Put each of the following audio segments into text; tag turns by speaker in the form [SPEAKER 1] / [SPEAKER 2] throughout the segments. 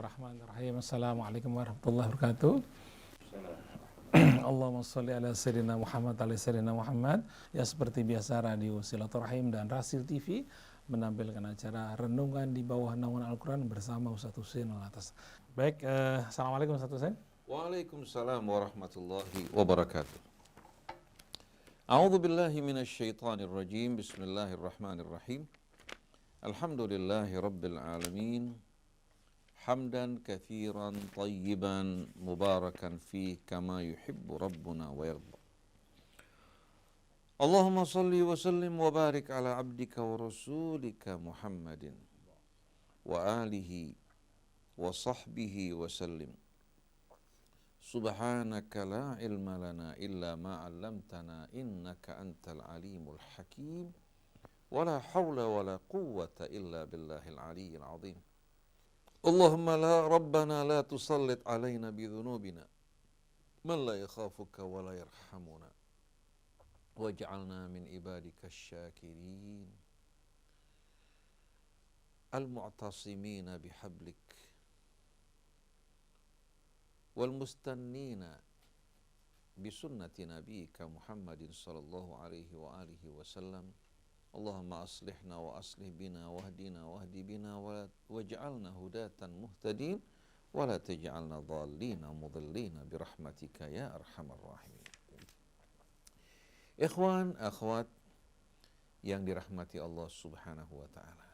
[SPEAKER 1] Bismillahirrahmanirrahim. Assalamualaikum warahmatullahi wabarakatuh. Allahumma sholli ala sayyidina Muhammad ala sayyidina Muhammad. Ya, seperti biasa Radio Silaturahim dan Rasil TV menampilkan acara renungan di bawah naungan Al-Quran bersama Ustaz Husain Alatas. Baik, Assalamualaikum Ustaz Husain.
[SPEAKER 2] Waalaikumsalam warahmatullahi wabarakatuh. A'udzu billahi minasy syaithanir rajim. Bismillahirrahmanirrahim. Alhamdulillahi rabbil alamin. Hamdan katsiran tayyiban mubarakan fih kama yuhibbu rabbuna wa yarda. Allahumma salli wa sallim wa barik ala abdika wa rasulika Muhammadin wa alihi wa sahbihi wa sallim. Subhanaka la ilma lana illa ma 'allamtana innaka antal alimul hakim. Wala hawla wala quwwata illa billahil aliyyil azim. Allahumma la rabbana la tusallit alaina bidhunubina man la yakhafuka wa la yarhamuna waj'alna min ibadika syakirin al-mu'tasimina bihablik wal mustannina bisunnati nabiyyika Muhammadin sallallahu alaihi wa alihi wasallam. Allahumma aslihna wa aslih bina wahdina wahdi bina waj'alna hudatan muhtadin wa la taj'alna dhallina mudhillina birahmatika ya arhamar rahimin. Ikhwan, akhwat yang dirahmati Allah Subhanahu wa taala.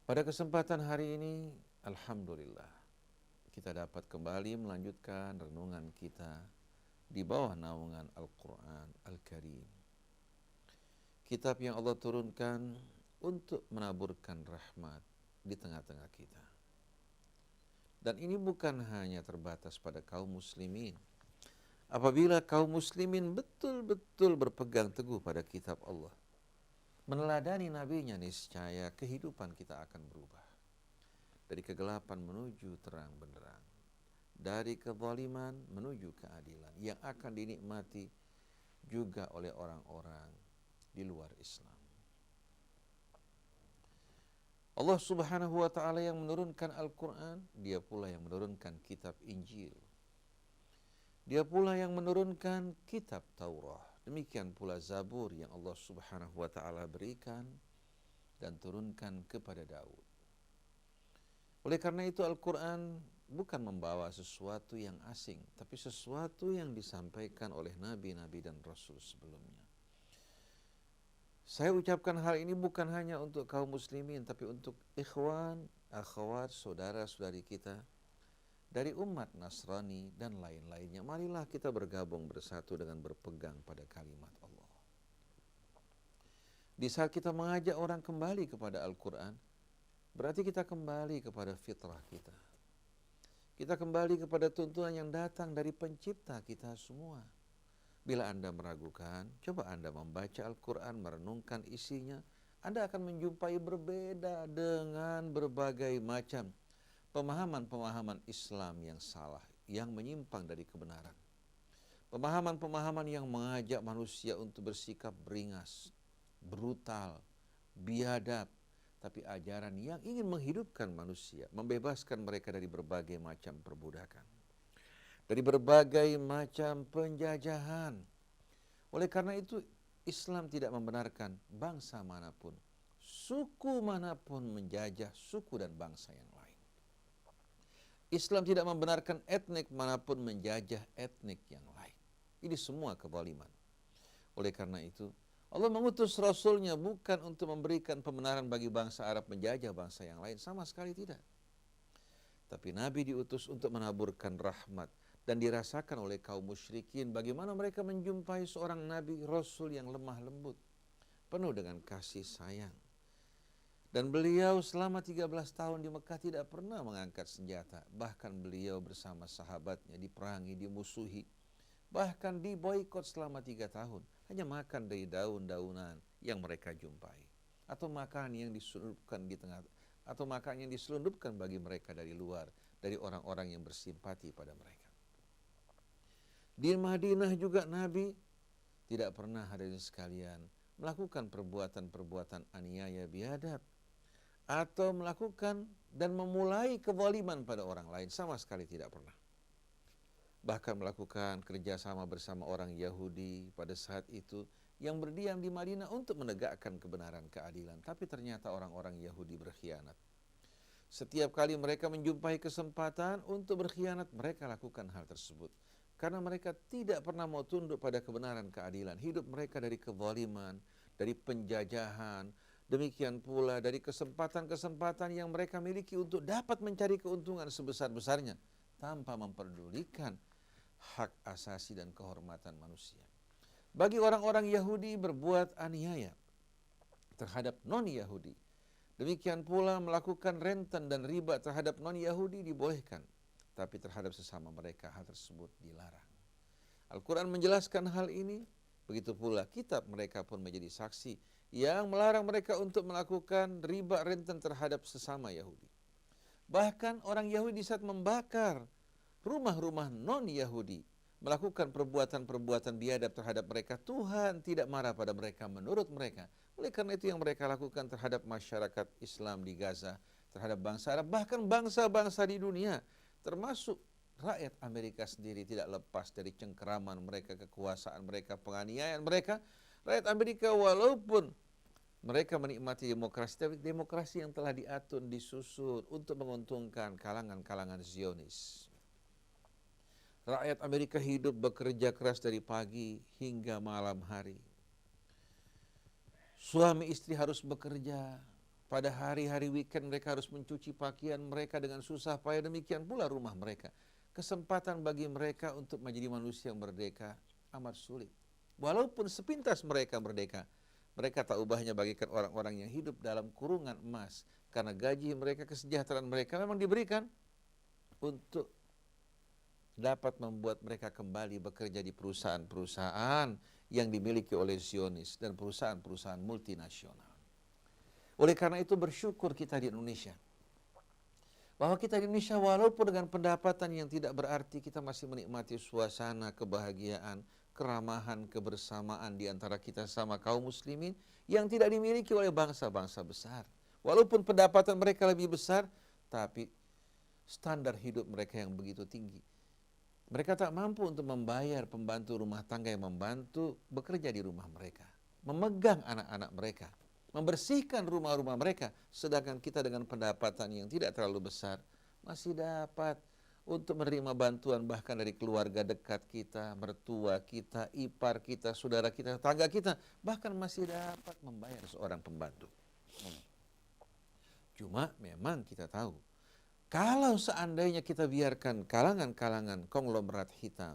[SPEAKER 2] Pada kesempatan hari ini, alhamdulillah, kita dapat kembali melanjutkan renungan kita di bawah naungan Al-Quran Al-Karim. Kitab yang Allah turunkan untuk menaburkan rahmat di tengah-tengah kita. Dan ini bukan hanya terbatas pada kaum muslimin. Apabila kaum muslimin betul-betul berpegang teguh pada kitab Allah, meneladani nabinya, niscaya kehidupan kita akan berubah. Dari kegelapan menuju terang benderang. Dari kezaliman menuju keadilan yang akan dinikmati juga oleh orang-orang di luar Islam. Allah Subhanahu wa taala yang menurunkan Al-Quran, Dia pula yang menurunkan kitab Injil. Dia pula yang menurunkan kitab Taurat. Demikian pula Zabur yang Allah Subhanahu wa taala berikan dan turunkan kepada Daud. Oleh karena itu Al-Quran bukan membawa sesuatu yang asing, tapi sesuatu yang disampaikan oleh nabi-nabi dan rasul sebelumnya. Saya ucapkan hal ini bukan hanya untuk kaum muslimin, tapi untuk ikhwan, akhwat, saudara-saudari kita dari umat Nasrani dan lain-lainnya. Marilah kita bergabung bersatu dengan berpegang pada kalimat Allah. Di saat kita mengajak orang kembali kepada Al-Quran, berarti kita kembali kepada fitrah kita. Kita kembali kepada tuntunan yang datang dari pencipta kita semua. Bila Anda meragukan, coba Anda membaca Al-Quran, merenungkan isinya. Anda akan menjumpai berbeda dengan berbagai macam pemahaman-pemahaman Islam yang salah, yang menyimpang dari kebenaran. Pemahaman-pemahaman yang mengajak manusia untuk bersikap beringas, brutal, biadab, tapi ajaran yang ingin menghidupkan manusia, membebaskan mereka dari berbagai macam perbudakan, dari berbagai macam penjajahan. Oleh karena itu, Islam tidak membenarkan bangsa manapun, suku manapun menjajah suku dan bangsa yang lain. Islam tidak membenarkan etnik manapun menjajah etnik yang lain. Ini semua kezaliman. Oleh karena itu, Allah mengutus Rasulnya bukan untuk memberikan pembenaran bagi bangsa Arab menjajah bangsa yang lain. Sama sekali tidak. Tapi Nabi diutus untuk menaburkan rahmat. Dan dirasakan oleh kaum musyrikin bagaimana mereka menjumpai seorang Nabi Rasul yang lemah lembut. Penuh dengan kasih sayang. Dan beliau selama 13 tahun di Mekah tidak pernah mengangkat senjata. Bahkan beliau bersama sahabatnya diperangi, dimusuhi. Bahkan diboikot selama 3 tahun. Hanya makan dari daun-daunan yang mereka jumpai, atau makanan yang diselundupkan di tengah, atau makanan yang diselundupkan bagi mereka dari luar, dari orang-orang yang bersimpati pada mereka. Di Madinah juga Nabi tidak pernah, hadirin sekalian, melakukan perbuatan-perbuatan aniaya biadab, atau melakukan dan memulai kezaliman pada orang lain, sama sekali tidak pernah. Bahkan melakukan kerjasama bersama orang Yahudi pada saat itu yang berdiam di Madinah untuk menegakkan kebenaran keadilan. Tapi ternyata orang-orang Yahudi berkhianat. Setiap kali mereka menjumpai kesempatan untuk berkhianat, mereka lakukan hal tersebut. Karena mereka tidak pernah mau tunduk pada kebenaran keadilan. Hidup mereka dari kezaliman, dari penjajahan, demikian pula dari kesempatan-kesempatan yang mereka miliki untuk dapat mencari keuntungan sebesar-besarnya tanpa memperdulikan hak asasi dan kehormatan manusia. Bagi orang-orang Yahudi berbuat aniaya terhadap non-Yahudi, demikian pula melakukan rentan dan riba terhadap non-Yahudi dibolehkan, tapi terhadap sesama mereka hal tersebut dilarang. Al-Quran menjelaskan hal ini, begitu pula kitab mereka pun menjadi saksi yang melarang mereka untuk melakukan riba rentan terhadap sesama Yahudi. Bahkan orang Yahudi saat membakar rumah-rumah non-Yahudi, melakukan perbuatan-perbuatan biadab terhadap mereka, Tuhan tidak marah pada mereka menurut mereka. Oleh karena itu yang mereka lakukan terhadap masyarakat Islam di Gaza, terhadap bangsa Arab, bahkan bangsa-bangsa di dunia, termasuk rakyat Amerika sendiri tidak lepas dari cengkeraman mereka, kekuasaan mereka, penganiayaan mereka. Rakyat Amerika walaupun mereka menikmati demokrasi, tapi demokrasi yang telah diatur, disusun untuk menguntungkan kalangan-kalangan Zionis. Rakyat Amerika hidup bekerja keras dari pagi hingga malam hari. Suami istri harus bekerja. Pada hari-hari weekend mereka harus mencuci pakaian mereka dengan susah payah, demikian pula rumah mereka. Kesempatan bagi mereka untuk menjadi manusia yang merdeka amat sulit. Walaupun sepintas mereka merdeka, mereka tak ubahnya bagikan orang-orang yang hidup dalam kurungan emas. Karena gaji mereka, kesejahteraan mereka memang diberikan untuk dapat membuat mereka kembali bekerja di perusahaan-perusahaan yang dimiliki oleh Zionis dan perusahaan-perusahaan multinasional. Oleh karena itu bersyukur kita di Indonesia, bahwa kita di Indonesia walaupun dengan pendapatan yang tidak berarti, kita masih menikmati suasana kebahagiaan, keramahan, kebersamaan di antara kita sama kaum muslimin yang tidak dimiliki oleh bangsa-bangsa besar. Walaupun pendapatan mereka lebih besar, tapi standar hidup mereka yang begitu tinggi. Mereka tak mampu untuk membayar pembantu rumah tangga yang membantu bekerja di rumah mereka, memegang anak-anak mereka, membersihkan rumah-rumah mereka. Sedangkan kita dengan pendapatan yang tidak terlalu besar masih dapat untuk menerima bantuan bahkan dari keluarga dekat kita, mertua kita, ipar kita, saudara kita, tetangga kita, bahkan masih dapat membayar seorang pembantu. Cuma memang kita tahu, kalau seandainya kita biarkan kalangan-kalangan konglomerat hitam,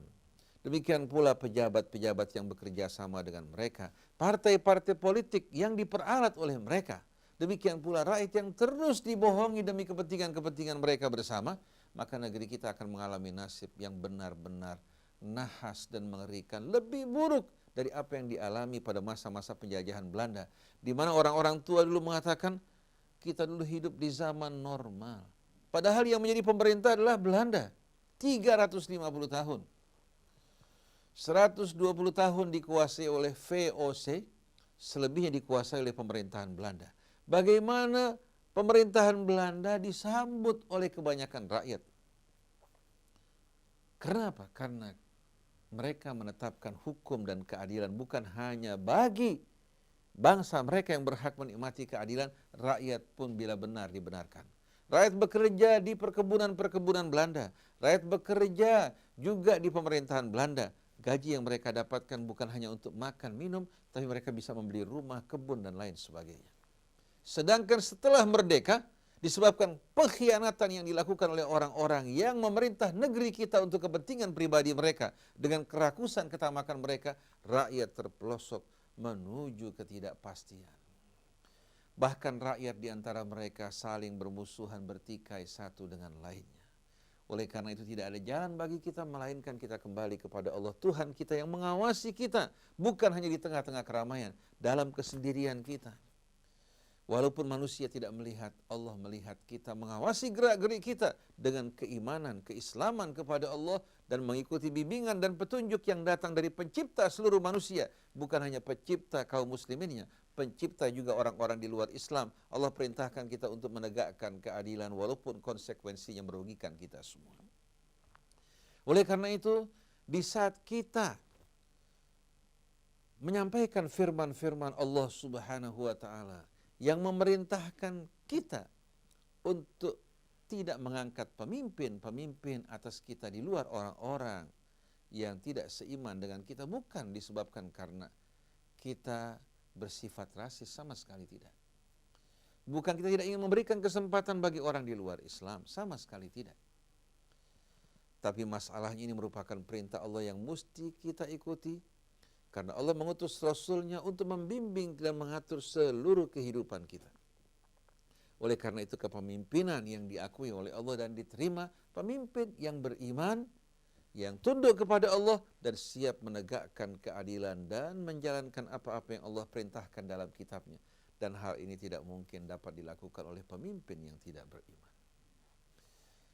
[SPEAKER 2] demikian pula pejabat-pejabat yang bekerja sama dengan mereka, partai-partai politik yang diperalat oleh mereka, demikian pula rakyat yang terus dibohongi demi kepentingan-kepentingan mereka bersama, maka negeri kita akan mengalami nasib yang benar-benar nahas dan mengerikan, lebih buruk dari apa yang dialami pada masa-masa penjajahan Belanda, di mana orang-orang tua dulu mengatakan, kita dulu hidup di zaman normal. Padahal yang menjadi pemerintah adalah Belanda. 350 tahun. 120 tahun dikuasai oleh VOC, selebihnya dikuasai oleh pemerintahan Belanda. Bagaimana pemerintahan Belanda disambut oleh kebanyakan rakyat? Kenapa? Karena mereka menetapkan hukum dan keadilan bukan hanya bagi bangsa mereka yang berhak menikmati keadilan, rakyat pun bila benar dibenarkan. Rakyat bekerja di perkebunan-perkebunan Belanda. Rakyat bekerja juga di pemerintahan Belanda. Gaji yang mereka dapatkan bukan hanya untuk makan, minum, tapi mereka bisa membeli rumah, kebun, dan lain sebagainya. Sedangkan setelah merdeka, disebabkan pengkhianatan yang dilakukan oleh orang-orang yang memerintah negeri kita untuk kepentingan pribadi mereka, dengan kerakusan ketamakan mereka, rakyat terpelosok menuju ketidakpastian. Bahkan rakyat di antara mereka saling bermusuhan, bertikai satu dengan lainnya. Oleh karena itu tidak ada jalan bagi kita melainkan kita kembali kepada Allah Tuhan kita yang mengawasi kita, bukan hanya di tengah-tengah keramaian, dalam kesendirian kita. Walaupun manusia tidak melihat, Allah melihat kita, mengawasi gerak-gerik kita dengan keimanan, keislaman kepada Allah dan mengikuti bimbingan dan petunjuk yang datang dari pencipta seluruh manusia. Bukan hanya pencipta kaum musliminnya, pencipta juga orang-orang di luar Islam. Allah perintahkan kita untuk menegakkan keadilan walaupun konsekuensinya merugikan kita semua. Oleh karena itu, di saat kita menyampaikan firman-firman Allah Subhanahu wa taala yang memerintahkan kita untuk tidak mengangkat pemimpin-pemimpin atas kita di luar orang-orang yang tidak seiman dengan kita, bukan disebabkan karena kita bersifat rasis, sama sekali tidak. Bukan kita tidak ingin memberikan kesempatan bagi orang di luar Islam, sama sekali tidak. Tapi masalahnya ini merupakan perintah Allah yang mesti kita ikuti, karena Allah mengutus Rasulnya untuk membimbing dan mengatur seluruh kehidupan kita. Oleh karena itu kepemimpinan yang diakui oleh Allah dan diterima, pemimpin yang beriman, yang tunduk kepada Allah dan siap menegakkan keadilan dan menjalankan apa-apa yang Allah perintahkan dalam kitabnya. Dan hal ini tidak mungkin dapat dilakukan oleh pemimpin yang tidak beriman.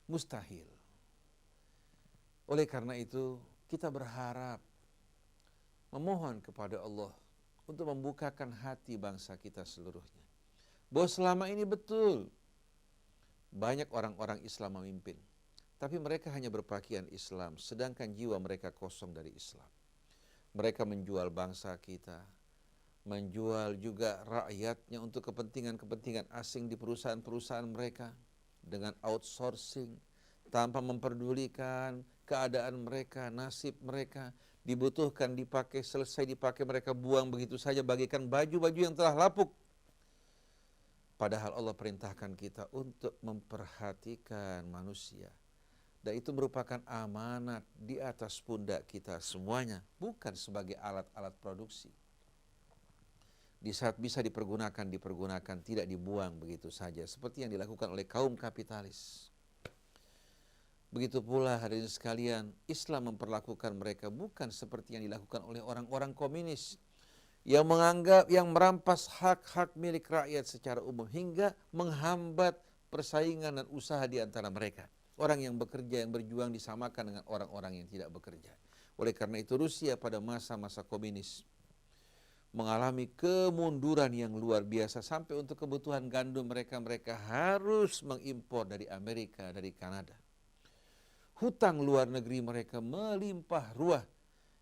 [SPEAKER 2] Mustahil. Oleh karena itu kita berharap, memohon kepada Allah untuk membukakan hati bangsa kita seluruhnya. Bahwa selama ini betul banyak orang-orang Islam memimpin, tapi mereka hanya berpakaian Islam, sedangkan jiwa mereka kosong dari Islam. Mereka menjual bangsa kita, menjual juga rakyatnya untuk kepentingan-kepentingan asing di perusahaan-perusahaan mereka dengan outsourcing, tanpa memperdulikan keadaan mereka, nasib mereka. Dibutuhkan dipakai, selesai dipakai mereka buang begitu saja, bagikan baju-baju yang telah lapuk. Padahal Allah perintahkan kita untuk memperhatikan manusia. Dan itu merupakan amanat di atas pundak kita semuanya, bukan sebagai alat-alat produksi. Di saat bisa dipergunakan, tidak dibuang begitu saja, seperti yang dilakukan oleh kaum kapitalis. Begitu pula hadirin sekalian, Islam memperlakukan mereka bukan seperti yang dilakukan oleh orang-orang komunis yang menganggap, yang merampas hak-hak milik rakyat secara umum hingga menghambat persaingan dan usaha di antara mereka. Orang yang bekerja, yang berjuang disamakan dengan orang-orang yang tidak bekerja. Oleh karena itu Rusia pada masa-masa komunis mengalami kemunduran yang luar biasa, sampai untuk kebutuhan gandum mereka harus mengimpor dari Amerika, dari Kanada. Hutang luar negeri mereka melimpah ruah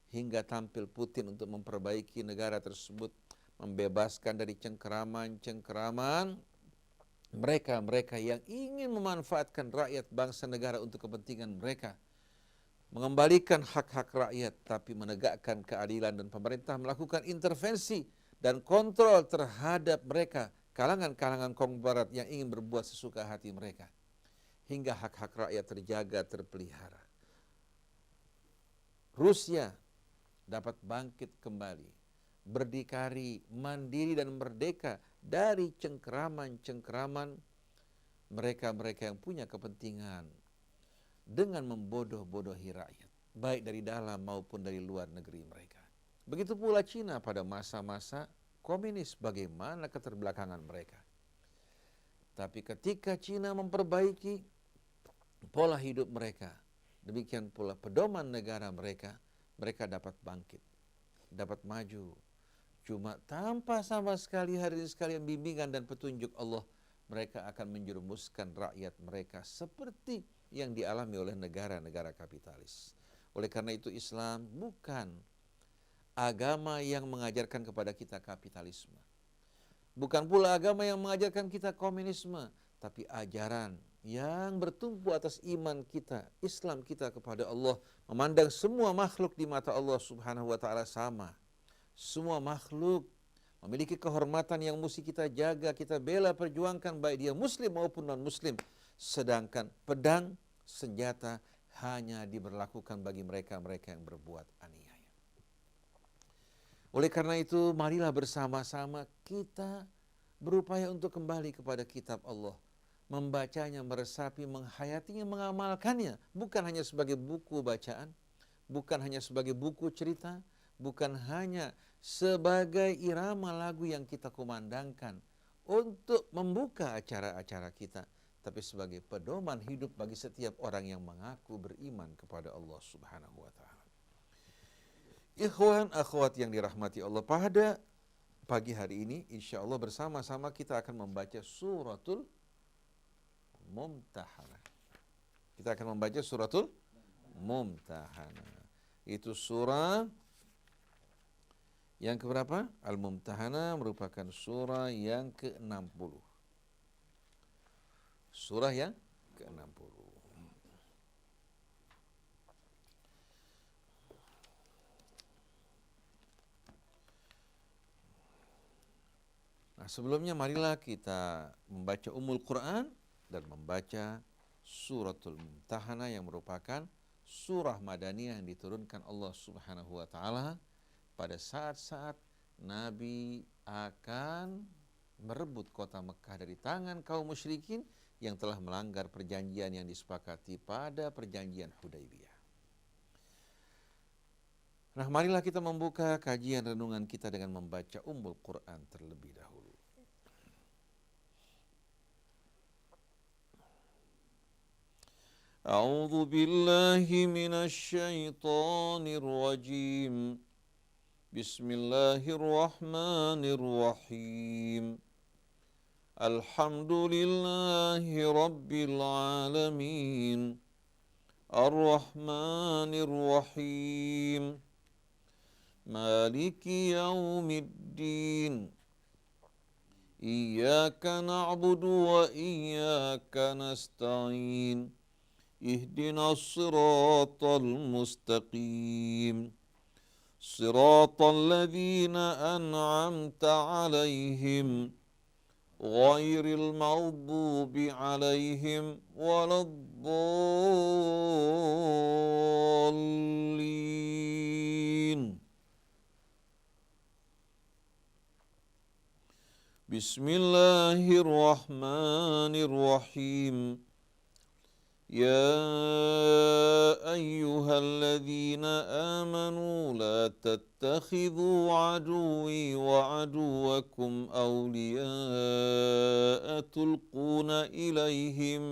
[SPEAKER 2] hingga tampil Putin untuk memperbaiki negara tersebut, membebaskan dari cengkeraman-cengkeraman mereka yang ingin memanfaatkan rakyat bangsa negara untuk kepentingan mereka, mengembalikan hak-hak rakyat tapi menegakkan keadilan, dan pemerintah melakukan intervensi dan kontrol terhadap mereka, kalangan-kalangan konglomerat yang ingin berbuat sesuka hati mereka. Hingga hak-hak rakyat terjaga, terpelihara. Rusia dapat bangkit kembali, berdikari, mandiri dan merdeka dari cengkeraman-cengkeraman mereka-mereka yang punya kepentingan dengan membodoh-bodohi rakyat, baik dari dalam maupun dari luar negeri mereka. Begitu pula Cina pada masa-masa komunis, bagaimana keterbelakangan mereka. Tapi ketika Cina memperbaiki pola hidup mereka, demikian pula pedoman negara mereka, mereka dapat bangkit, dapat maju. Cuma tanpa sama sekali hadirin sekalian bimbingan dan petunjuk Allah, mereka akan menjerumuskan rakyat mereka seperti yang dialami oleh negara-negara kapitalis. Oleh karena itu Islam bukan agama yang mengajarkan kepada kita kapitalisme. Bukan pula agama yang mengajarkan kita komunisme, tapi ajaran yang bertumpu atas iman kita, Islam kita kepada Allah, memandang semua makhluk di mata Allah Subhanahu wa taala sama. Semua makhluk memiliki kehormatan yang mesti kita jaga, kita bela, perjuangkan, baik dia muslim maupun non-muslim. Sedangkan pedang, senjata hanya diberlakukan bagi mereka-mereka yang berbuat aniaya. Oleh karena itu, marilah bersama-sama kita berupaya untuk kembali kepada kitab Allah, membacanya, meresapi, menghayatinya, mengamalkannya, bukan hanya sebagai buku bacaan, bukan hanya sebagai buku cerita, bukan hanya sebagai irama lagu yang kita kumandangkan, untuk membuka acara-acara kita, tapi sebagai pedoman hidup bagi setiap orang yang mengaku beriman kepada Allah Subhanahu wa taala. Ikhwan akhwat yang dirahmati Allah, pada pagi hari ini insya Allah bersama-sama kita akan membaca suratul Mumtahanah. Kita akan membaca suratul Mumtahanah. Itu surah yang keberapa? Al-Mumtahanah merupakan surah yang ke-60. Surah yang ke-60. Nah, sebelumnya marilah kita membaca Ummul Quran dan membaca suratul Mumtahanah yang merupakan surah Madaniyah yang diturunkan Allah Subhanahu wa taala pada saat-saat Nabi akan merebut kota Mekah dari tangan kaum musyrikin yang telah melanggar perjanjian yang disepakati pada perjanjian Hudaibiyah. Nah, marilah kita membuka kajian renungan kita dengan membaca Ummul Quran terlebih dahulu. A'udzu billahi minasy syaithanir rajim. Bismillahirrahmanirrahim. Alhamdulillahi rabbil alamin. Ar-Rahmanir Rahim. Maliki yaumiddin. Iyyaka na'budu wa iyyaka nasta'in. Ihdinas siratal mustaqim. صراط الذين أنعمت عليهم غير المغضوب عليهم ولا الضالين. بسم الله الرحمن الرحيم. يا أيها الذين آمنوا لا تتخذوا عدوي وعدوكم أولياء تلقون إليهم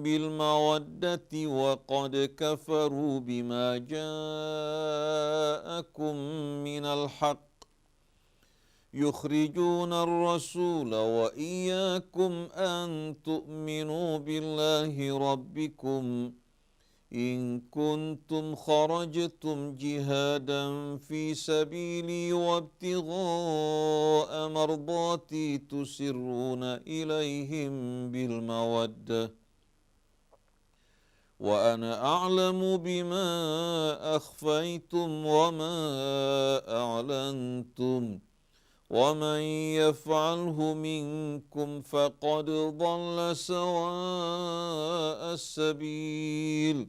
[SPEAKER 2] بالمودة وقد كفروا بما جاءكم من الحق يخرجون الرسول وإياكم أن تؤمنوا بالله ربكم إن كنتم خرجتم جهادا في سبيلي وابتغاء مرضاتي تسرون إليهم بالمودة وأنا أعلم بما أخفيتم وما أعلنتم ومن يفعله منكم فقد ضل سواء السبيل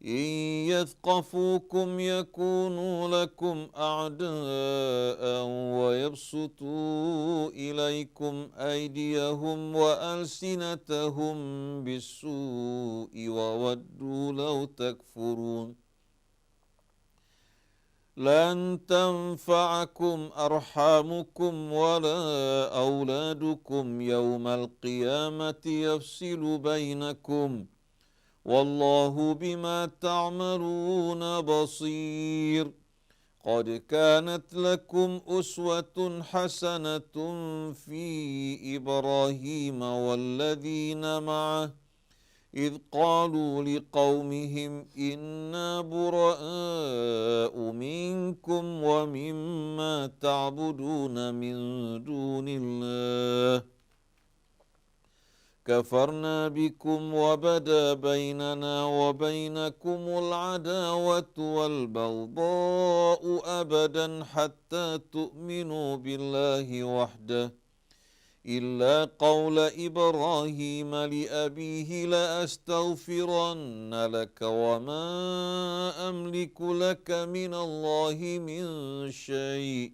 [SPEAKER 2] إن يثقفوكم يكونوا لكم أعداء ويبسطوا إليكم أيديهم وألسنتهم بالسوء وودوا لو تكفرون لن تنفعكم أرحامكم ولا أولادكم يوم القيامة يفصل بينكم والله بما تعملون بصير قد كانت لكم أسوة حسنة في إبراهيم والذين معه إذ قالوا لقومهم إنا براء منكم ومما تعبدون من دون الله كفرنا بكم وبدا بيننا وبينكم العداوة والبغضاء أبدا حتى تؤمنوا بالله وحده إلا قول إبراهيم لأبيه لأستغفرن لك وما أملك لك من الله من شيء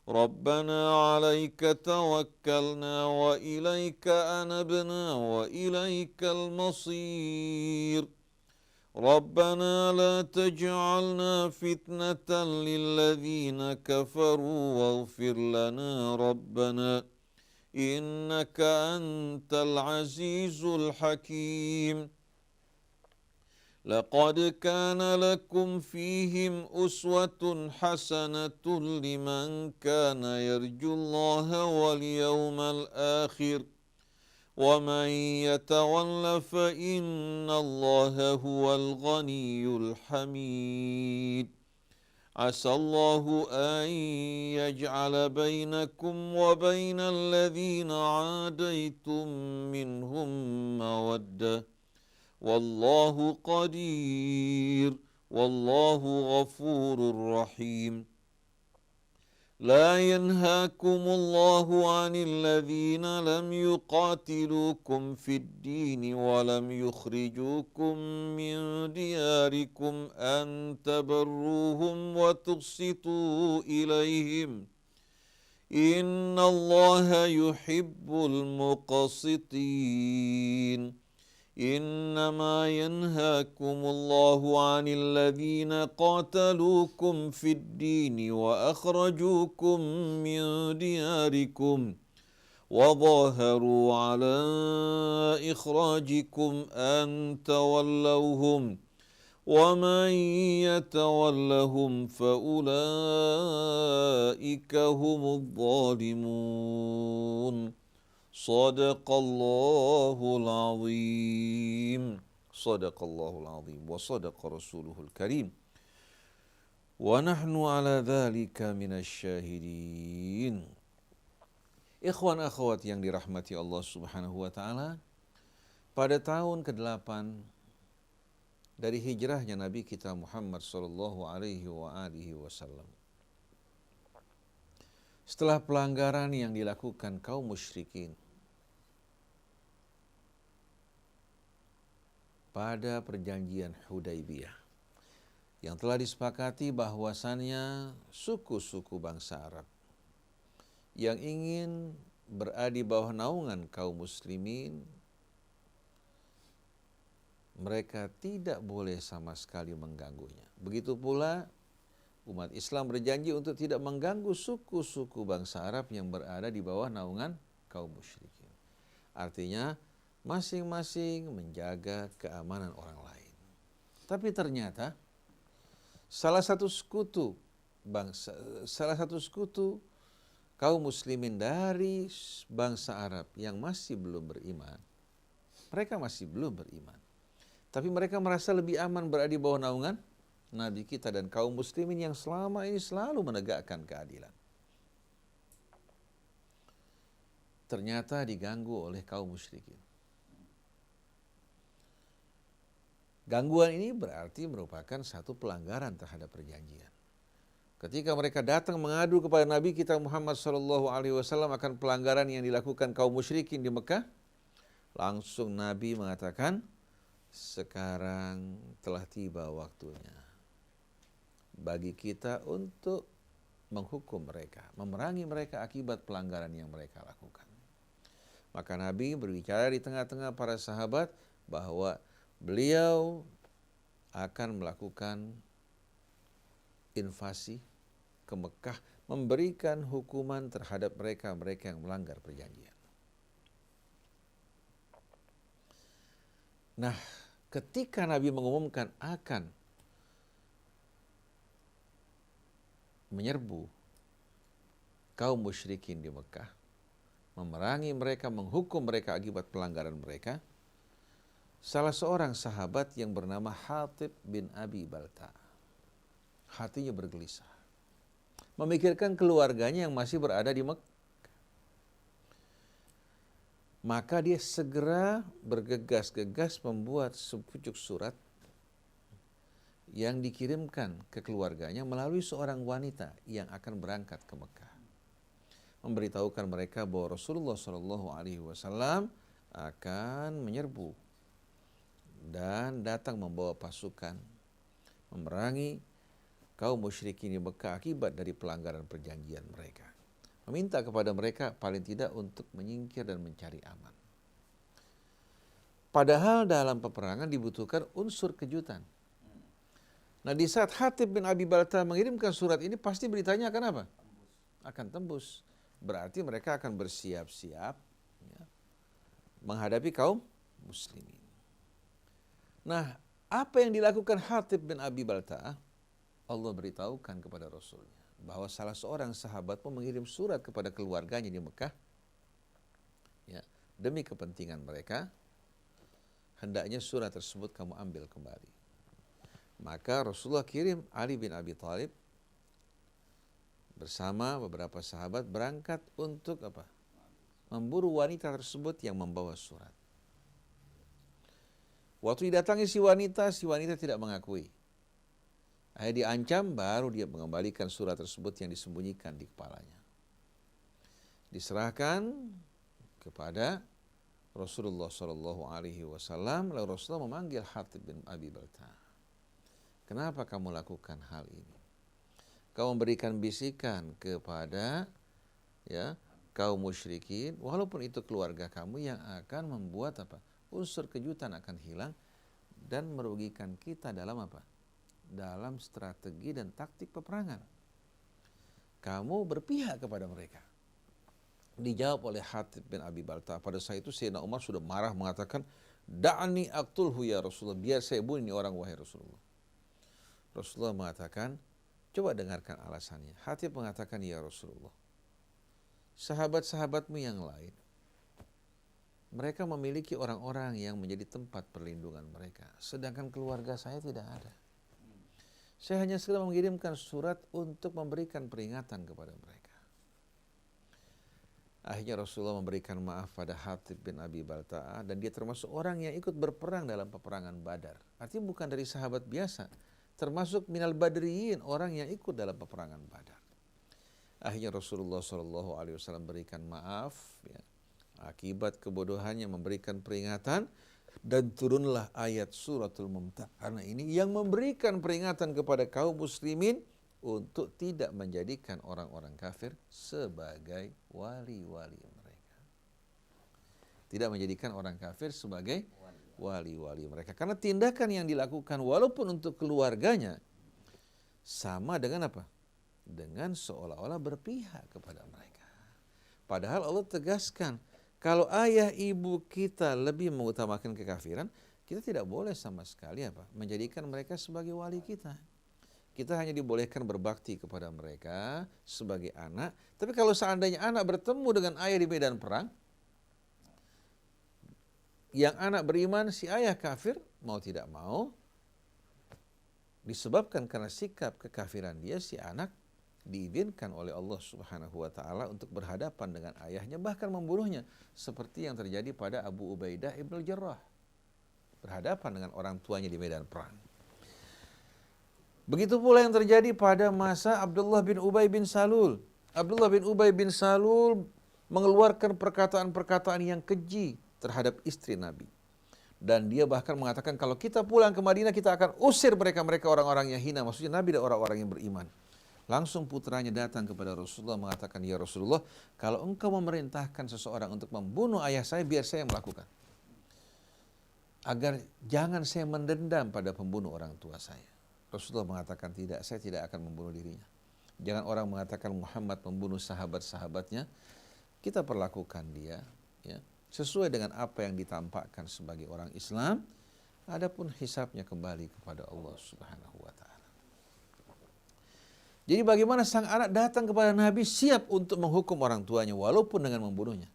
[SPEAKER 2] ربنا عليك توكلنا وإليك أنبنا وإليك المصير ربنا لا تجعلنا فتنة للذين كفروا واغفر لنا ربنا إنك أنت العزيز الحكيم لقد كان لكم فيهم أسوة حسنة لمن كان يرجو الله واليوم الآخر ومن يتول فإن الله هو الغني الحميد عسى الله أن يجعل بينكم وبين الذين عاديتم منهم مودة والله قدير والله غفور رحيم لا ينهاكم الله عن الذين لم يقاتلوكم في الدين ولم يخرجوكم من دياركم أن تبروهم وتقسطوا إليهم إن الله يحب المقسطين إنما ينهاكم الله عن الذين قاتلوكم في الدين وأخرجوكم من دياركم وظاهروا على إخراجكم أن تولوهم ومن يتولهم فأولئك هم الظالمون صدق الله العظيم صدق الله العظيم وصدق رسوله الكريم ونحن على ذلك من الشاهدين. Ikhwan akhwat yang dirahmati Allah Subhanahu wa taala, pada tahun ke-8 dari hijrahnya Nabi kita Muhammad sallallahu alaihi wasallam, setelah pelanggaran yang dilakukan kaum musyrikin pada perjanjian Hudaibiyah yang telah disepakati bahwasannya suku-suku bangsa Arab yang ingin berada di bawah naungan kaum muslimin, mereka tidak boleh sama sekali mengganggunya. Begitu pula umat Islam berjanji untuk tidak mengganggu suku-suku bangsa Arab yang berada di bawah naungan kaum musyrikin. Artinya masing-masing menjaga keamanan orang lain. Tapi ternyata salah satu sekutu kaum muslimin dari bangsa Arab yang masih belum beriman, mereka masih belum beriman, tapi mereka merasa lebih aman berada di bawah naungan Nabi kita dan kaum muslimin yang selama ini selalu menegakkan keadilan. Ternyata diganggu oleh kaum musyrikin. Gangguan ini berarti merupakan satu pelanggaran terhadap perjanjian. Ketika mereka datang mengadu kepada Nabi kita Muhammad SAW akan pelanggaran yang dilakukan kaum musyrikin di Mekah, langsung Nabi mengatakan, sekarang telah tiba waktunya bagi kita untuk menghukum mereka, memerangi mereka akibat pelanggaran yang mereka lakukan. Maka Nabi berbicara di tengah-tengah para sahabat bahwa beliau akan melakukan invasi ke Mekah, memberikan hukuman terhadap mereka yang melanggar perjanjian. Nah, ketika Nabi mengumumkan akan menyerbu kaum musyrikin di Mekah, memerangi mereka, menghukum mereka akibat pelanggaran mereka, salah seorang sahabat yang bernama Hatib bin Abi Balta, hatinya bergelisah, memikirkan keluarganya yang masih berada di Mekah. Maka dia segera bergegas-gegas membuat sepucuk surat yang dikirimkan ke keluarganya melalui seorang wanita yang akan berangkat ke Mekah, memberitahukan mereka bahwa Rasulullah SAW akan menyerbu dan datang membawa pasukan memerangi kaum musyrikin di Mekah akibat dari pelanggaran perjanjian mereka. Meminta kepada mereka paling tidak untuk menyingkir dan mencari aman. Padahal dalam peperangan dibutuhkan unsur kejutan. Nah, di saat Hatib bin Abi Balta mengirimkan surat ini, pasti beritanya akan apa? Akan tembus. Berarti mereka akan bersiap-siap ya, menghadapi kaum muslimin. Nah, apa yang dilakukan Hatib bin Abi Balta? Allah beritahukan kepada Rasulnya bahwa salah seorang sahabat pun mengirim surat kepada keluarganya di Mekah ya, demi kepentingan mereka, hendaknya surat tersebut kamu ambil kembali. Maka Rasulullah kirim Ali bin Abi Thalib bersama beberapa sahabat berangkat untuk apa? Memburu wanita tersebut yang membawa surat. Waktu didatangi si wanita tidak mengakui. Akhirnya diancam, baru dia mengembalikan surat tersebut yang disembunyikan di kepalanya. Diserahkan kepada Rasulullah SAW, lalu Rasulullah memanggil Hatib bin Abi Balta. Kenapa kamu lakukan hal ini? Kau memberikan bisikan kepada ya kaum musyrikin, walaupun itu keluarga kamu, yang akan membuat apa? Unsur kejutan akan hilang dan merugikan kita dalam apa? Dalam strategi dan taktik peperangan. Kamu berpihak kepada mereka. Dijawab oleh Hatib bin Abi Balta. Pada saat itu Sayyidina Umar sudah marah mengatakan, "Da'ni aqtulhu ya Rasulullah, biar saya bunuh ini orang, wahai Rasulullah." Rasulullah mengatakan, coba dengarkan alasannya. Hatib mengatakan, "Ya Rasulullah, sahabat-sahabatmu yang lain, mereka memiliki orang-orang yang menjadi tempat perlindungan mereka. Sedangkan keluarga saya tidak ada. Saya hanya sekedar mengirimkan surat untuk memberikan peringatan kepada mereka." Akhirnya Rasulullah memberikan maaf pada Hatib bin Abi Balta'ah, dan dia termasuk orang yang ikut berperang dalam peperangan Badar. Artinya bukan dari sahabat biasa, termasuk minal badriyin, orang yang ikut dalam peperangan Badar. Akhirnya Rasulullah SAW berikan maaf ya, akibat kebodohannya memberikan peringatan, dan turunlah ayat suratul Mumtahanah ini yang memberikan peringatan kepada kaum muslimin untuk tidak menjadikan orang-orang kafir sebagai wali-wali mereka. Tidak menjadikan orang kafir sebagai wali-wali mereka. Karena tindakan yang dilakukan walaupun untuk keluarganya sama dengan apa? Dengan seolah-olah berpihak kepada mereka. Padahal Allah tegaskan, kalau ayah ibu kita lebih mengutamakan kekafiran, kita tidak boleh sama sekali apa? Menjadikan mereka sebagai wali kita. Kita hanya dibolehkan berbakti kepada mereka sebagai anak. Tapi kalau seandainya anak bertemu dengan ayah di medan perang, yang anak beriman, si ayah kafir, mau tidak mau, disebabkan karena sikap kekafiran dia, si anak diizinkan oleh Allah Subhanahu wa Ta'ala untuk berhadapan dengan ayahnya, bahkan membunuhnya, seperti yang terjadi pada Abu Ubaidah ibn al-Jarrah, berhadapan dengan orang tuanya di medan perang. Begitu pula yang terjadi pada masa Abdullah bin Ubay bin Salul. Abdullah bin Ubay bin Salul mengeluarkan perkataan-perkataan yang keji terhadap istri Nabi. Dan dia bahkan mengatakan, kalau kita pulang ke Madinah, kita akan usir mereka orang-orang yang hina. Maksudnya Nabi dan orang-orang yang beriman. Langsung putranya datang kepada Rasulullah mengatakan, "Ya Rasulullah, kalau engkau memerintahkan seseorang untuk membunuh ayah saya, biar saya yang melakukan. Agar jangan saya mendendam pada pembunuh orang tua saya." Rasulullah mengatakan, "Tidak, saya tidak akan membunuh dirinya. Jangan orang mengatakan Muhammad membunuh sahabat-sahabatnya. Kita perlakukan dia ya, sesuai dengan apa yang ditampakkan sebagai orang Islam. Adapun hisabnya kembali kepada Allah Subhanahu wa Ta'ala." Jadi bagaimana sang anak datang kepada Nabi siap untuk menghukum orang tuanya walaupun dengan membunuhnya.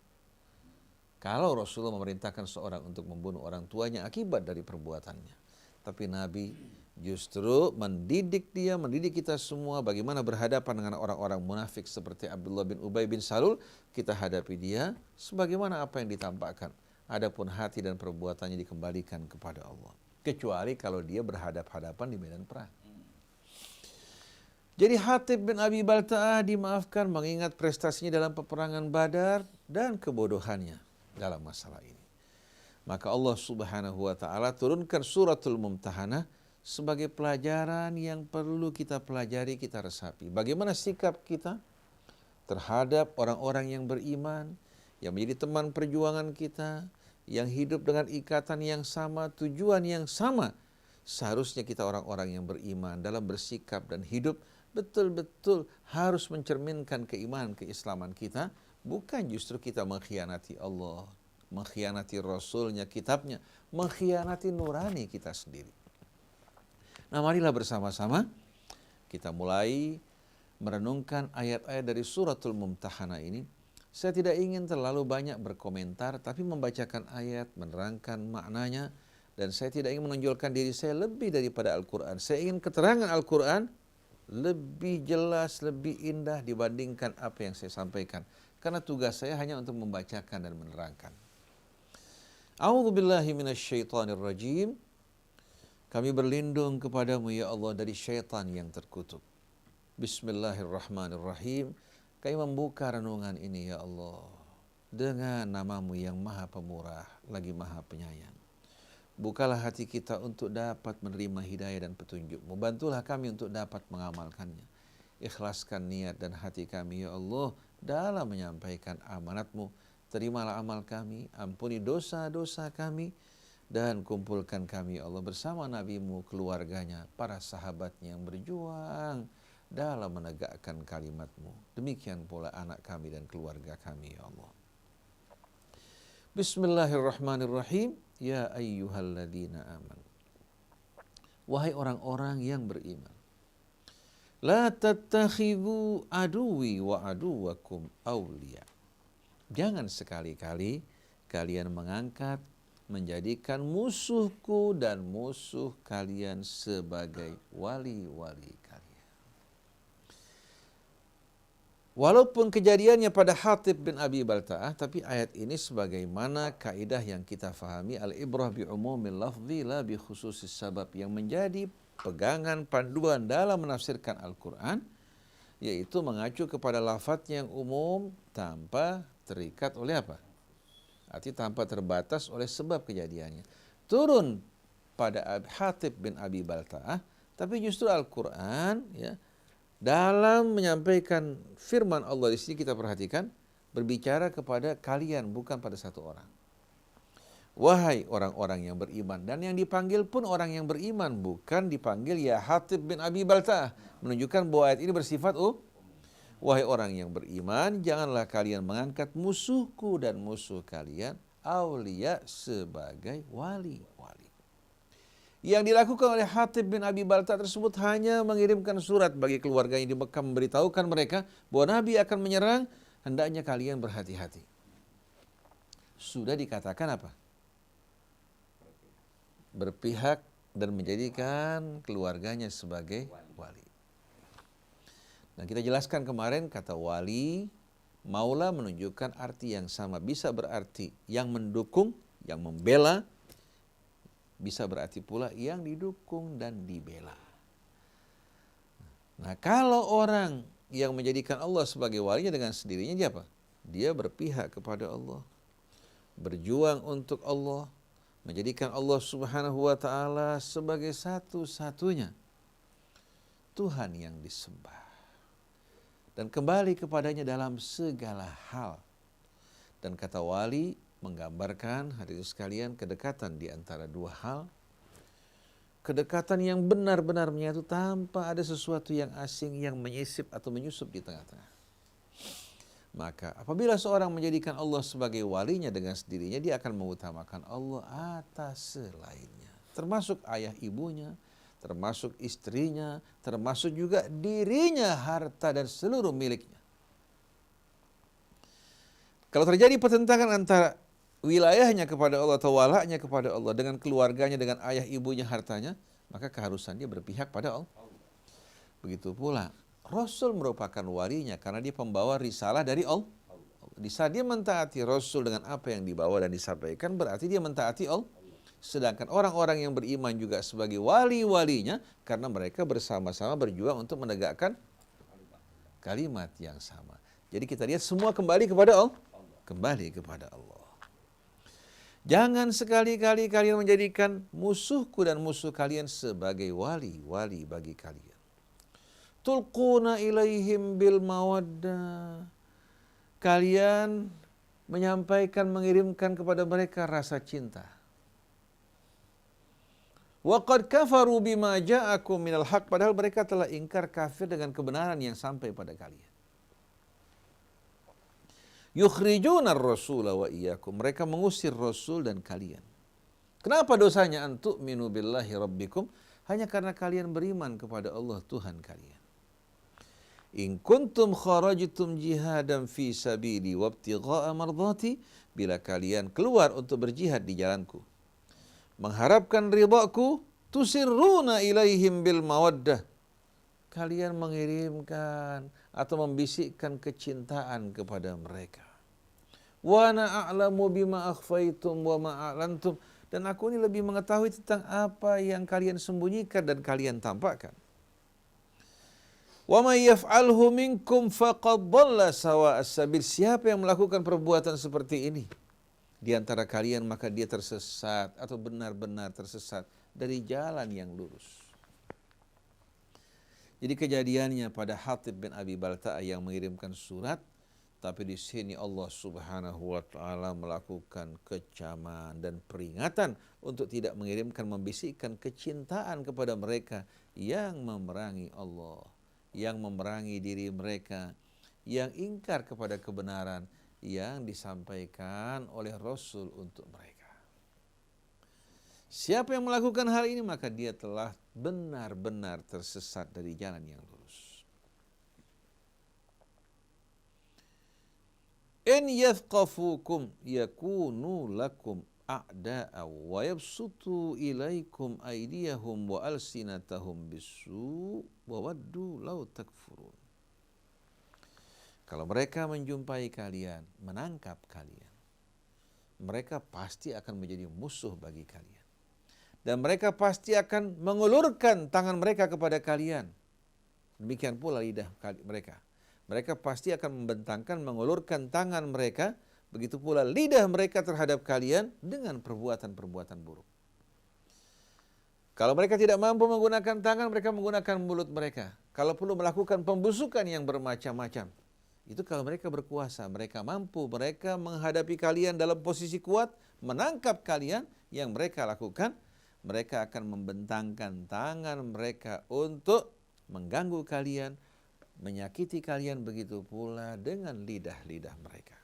[SPEAKER 2] Kalau Rasulullah memerintahkan seorang untuk membunuh orang tuanya akibat dari perbuatannya. Tapi Nabi justru mendidik dia, mendidik kita semua bagaimana berhadapan dengan orang-orang munafik seperti Abdullah bin Ubay bin Salul. Kita hadapi dia sebagaimana apa yang ditampakkan. Adapun hati dan perbuatannya dikembalikan kepada Allah. Kecuali kalau dia berhadap-hadapan di medan perang. Jadi Hatib bin Abi Balta'ah dimaafkan mengingat prestasinya dalam peperangan Badar dan kebodohannya dalam masalah ini. Maka Allah Subhanahu wa Ta'ala turunkan suratul Mumtahanah sebagai pelajaran yang perlu kita pelajari, kita resapi. Bagaimana sikap kita terhadap orang-orang yang beriman, yang menjadi teman perjuangan kita, yang hidup dengan ikatan yang sama, tujuan yang sama. Seharusnya kita orang-orang yang beriman dalam bersikap dan hidup betul-betul harus mencerminkan keimanan, keislaman kita, bukan justru kita mengkhianati Allah, mengkhianati Rasulnya, kitabnya, mengkhianati nurani kita sendiri. Nah, marilah bersama-sama kita mulai merenungkan ayat-ayat dari suratul Mumtahanah ini. Saya tidak ingin terlalu banyak berkomentar, tapi membacakan ayat, menerangkan maknanya, dan saya tidak ingin menonjolkan diri saya lebih daripada Al-Quran. Saya ingin keterangan Al-Quran lebih jelas, lebih indah dibandingkan apa yang saya sampaikan. Karena tugas saya hanya untuk membacakan dan menerangkan. A'udzubillahi minasyaitonirrajim. Kami berlindung kepadamu ya Allah dari syaitan yang terkutuk. Bismillahirrahmanirrahim. Kami membuka renungan ini ya Allah dengan namamu yang maha pemurah lagi maha penyayang. Bukalah hati kita untuk dapat menerima hidayah dan petunjukmu. Bantulah kami untuk dapat mengamalkannya. Ikhlaskan niat dan hati kami ya Allah dalam menyampaikan amanatmu. Terimalah amal kami, ampuni dosa-dosa kami, dan kumpulkan kami ya Allah bersama nabimu, keluarganya, para sahabatnya yang berjuang dalam menegakkan kalimatmu. Demikian pula anak kami dan keluarga kami ya Allah. Bismillahirrahmanirrahim. Ya ayyuhalladzina amanu. Wahai orang-orang yang beriman. La tattakhidhu aduwi wa aduwakum awliya. Jangan sekali-kali kalian mengangkat, menjadikan musuhku dan musuh kalian sebagai wali-wali kalian. Walaupun kejadiannya pada Hatib bin Abi Balta'ah, tapi ayat ini sebagaimana kaidah yang kita fahami, al-ibrah bi umumil lafzi la bi khususis sabab, yang menjadi pegangan panduan dalam menafsirkan Al-Quran, yaitu mengacu kepada lafadznya yang umum tanpa terikat oleh apa? Arti tanpa terbatas oleh sebab kejadiannya. Turun pada Hatib bin Abi Balta'ah, tapi justru Al-Quran ya, dalam menyampaikan firman Allah di sini kita perhatikan berbicara kepada kalian, bukan pada satu orang. Wahai orang-orang yang beriman, dan yang dipanggil pun orang yang beriman, bukan dipanggil ya Hatib bin Abi Balta'ah, menunjukkan bahwa ayat ini bersifat wahai orang yang beriman, janganlah kalian mengangkat musuhku dan musuh kalian aulia sebagai wali-wali. Yang dilakukan oleh Hatib bin Abi Balta'ah tersebut hanya mengirimkan surat bagi keluarganya di Mekah, memberitahukan mereka bahwa Nabi akan menyerang, hendaknya kalian berhati-hati. Sudah dikatakan apa? Berpihak dan menjadikan keluarganya sebagai wali. Nah, kita jelaskan kemarin kata wali, maula menunjukkan arti yang sama. Bisa berarti yang mendukung, yang membela, bisa berarti pula yang didukung dan dibela. Nah, kalau orang yang menjadikan Allah sebagai walinya dengan sendirinya, dia apa? Dia berpihak kepada Allah, berjuang untuk Allah, menjadikan Allah Subhanahu wa ta'ala sebagai satu-satunya Tuhan yang disembah, dan kembali kepadanya dalam segala hal. Dan kata wali menggambarkan hadirin sekalian kedekatan di antara dua hal. Kedekatan yang benar-benar menyatu tanpa ada sesuatu yang asing yang menyisip atau menyusup di tengah-tengah. Maka apabila seorang menjadikan Allah sebagai walinya dengan sendirinya, dia akan mengutamakan Allah atas selainnya. Termasuk ayah ibunya, termasuk istrinya, termasuk juga dirinya, harta dan seluruh miliknya. Kalau terjadi pertentangan antara wilayahnya kepada Allah atau walaknya kepada Allah dengan keluarganya, dengan ayah ibunya, hartanya, maka keharusan dia berpihak pada Allah. Begitu pula Rasul merupakan walinya karena dia pembawa risalah dari Allah. Di saat dia mentaati Rasul dengan apa yang dibawa dan disampaikan, berarti dia mentaati Allah. Sedangkan orang-orang yang beriman juga sebagai wali-walinya karena mereka bersama-sama berjuang untuk menegakkan kalimat yang sama. Jadi kita lihat semua kembali kepada Allah. Kembali kepada Allah. Jangan sekali-kali kalian menjadikan musuhku dan musuh kalian sebagai wali-wali bagi kalian. Tulquna ilaihim bil mawaddah. Kalian menyampaikan, mengirimkan kepada mereka rasa cinta. Wa qad kafaru bima ja'akum minal haq, padahal mereka telah ingkar, kafir dengan kebenaran yang sampai pada kalian. Yukhrijuna ar-rasula wa iyyakum, mereka mengusir Rasul dan kalian. Kenapa dosanya? An tu'minu billahi rabbikum, hanya karena kalian beriman kepada Allah Tuhan kalian. In kuntum kharajtum jihadan fi sabili wabtigha'a mardhati, bila kalian keluar untuk berjihad di jalanku, mengharapkan ridhaku, tusirruna ilaihim bil mawaddah, kalian mengirimkan atau membisikkan kecintaan kepada mereka. Wa ana a'lamu bima akhfaitum wa ma a'lantum, dan aku ini lebih mengetahui tentang apa yang kalian sembunyikan dan kalian tampakkan. Wa may yaf'alhu minkum faqad dhalla sawa'as sabil, siapa yang melakukan perbuatan seperti ini di antara kalian, maka dia tersesat atau benar-benar tersesat dari jalan yang lurus. Jadi kejadiannya pada Hatib bin Abi Balta'ah yang mengirimkan surat, tapi di sini Allah Subhanahu wa taala melakukan kecaman dan peringatan untuk tidak mengirimkan, membisikkan kecintaan kepada mereka yang memerangi Allah, yang memerangi diri mereka, yang ingkar kepada kebenaran yang disampaikan oleh Rasul untuk mereka. Siapa yang melakukan hal ini, maka dia telah benar-benar tersesat dari jalan yang lurus. In yathqafukum yakunu lakum a'da'a wa yabsutu ilaikum aydiyahum wa alsinatahum bisu wa waddu law takfurun. Kalau mereka menjumpai kalian, menangkap kalian, mereka pasti akan menjadi musuh bagi kalian. Dan mereka pasti akan mengulurkan tangan mereka kepada kalian. Demikian pula lidah mereka. Mereka pasti akan membentangkan, mengulurkan tangan mereka, begitu pula lidah mereka terhadap kalian dengan perbuatan-perbuatan buruk. Kalau mereka tidak mampu menggunakan tangan, mereka menggunakan mulut mereka. Kalau perlu melakukan pembusukan yang bermacam-macam. Itu kalau mereka berkuasa, mereka mampu, mereka menghadapi kalian dalam posisi kuat, menangkap kalian, yang mereka lakukan, mereka akan membentangkan tangan mereka untuk mengganggu kalian, menyakiti kalian, begitu pula dengan lidah-lidah mereka.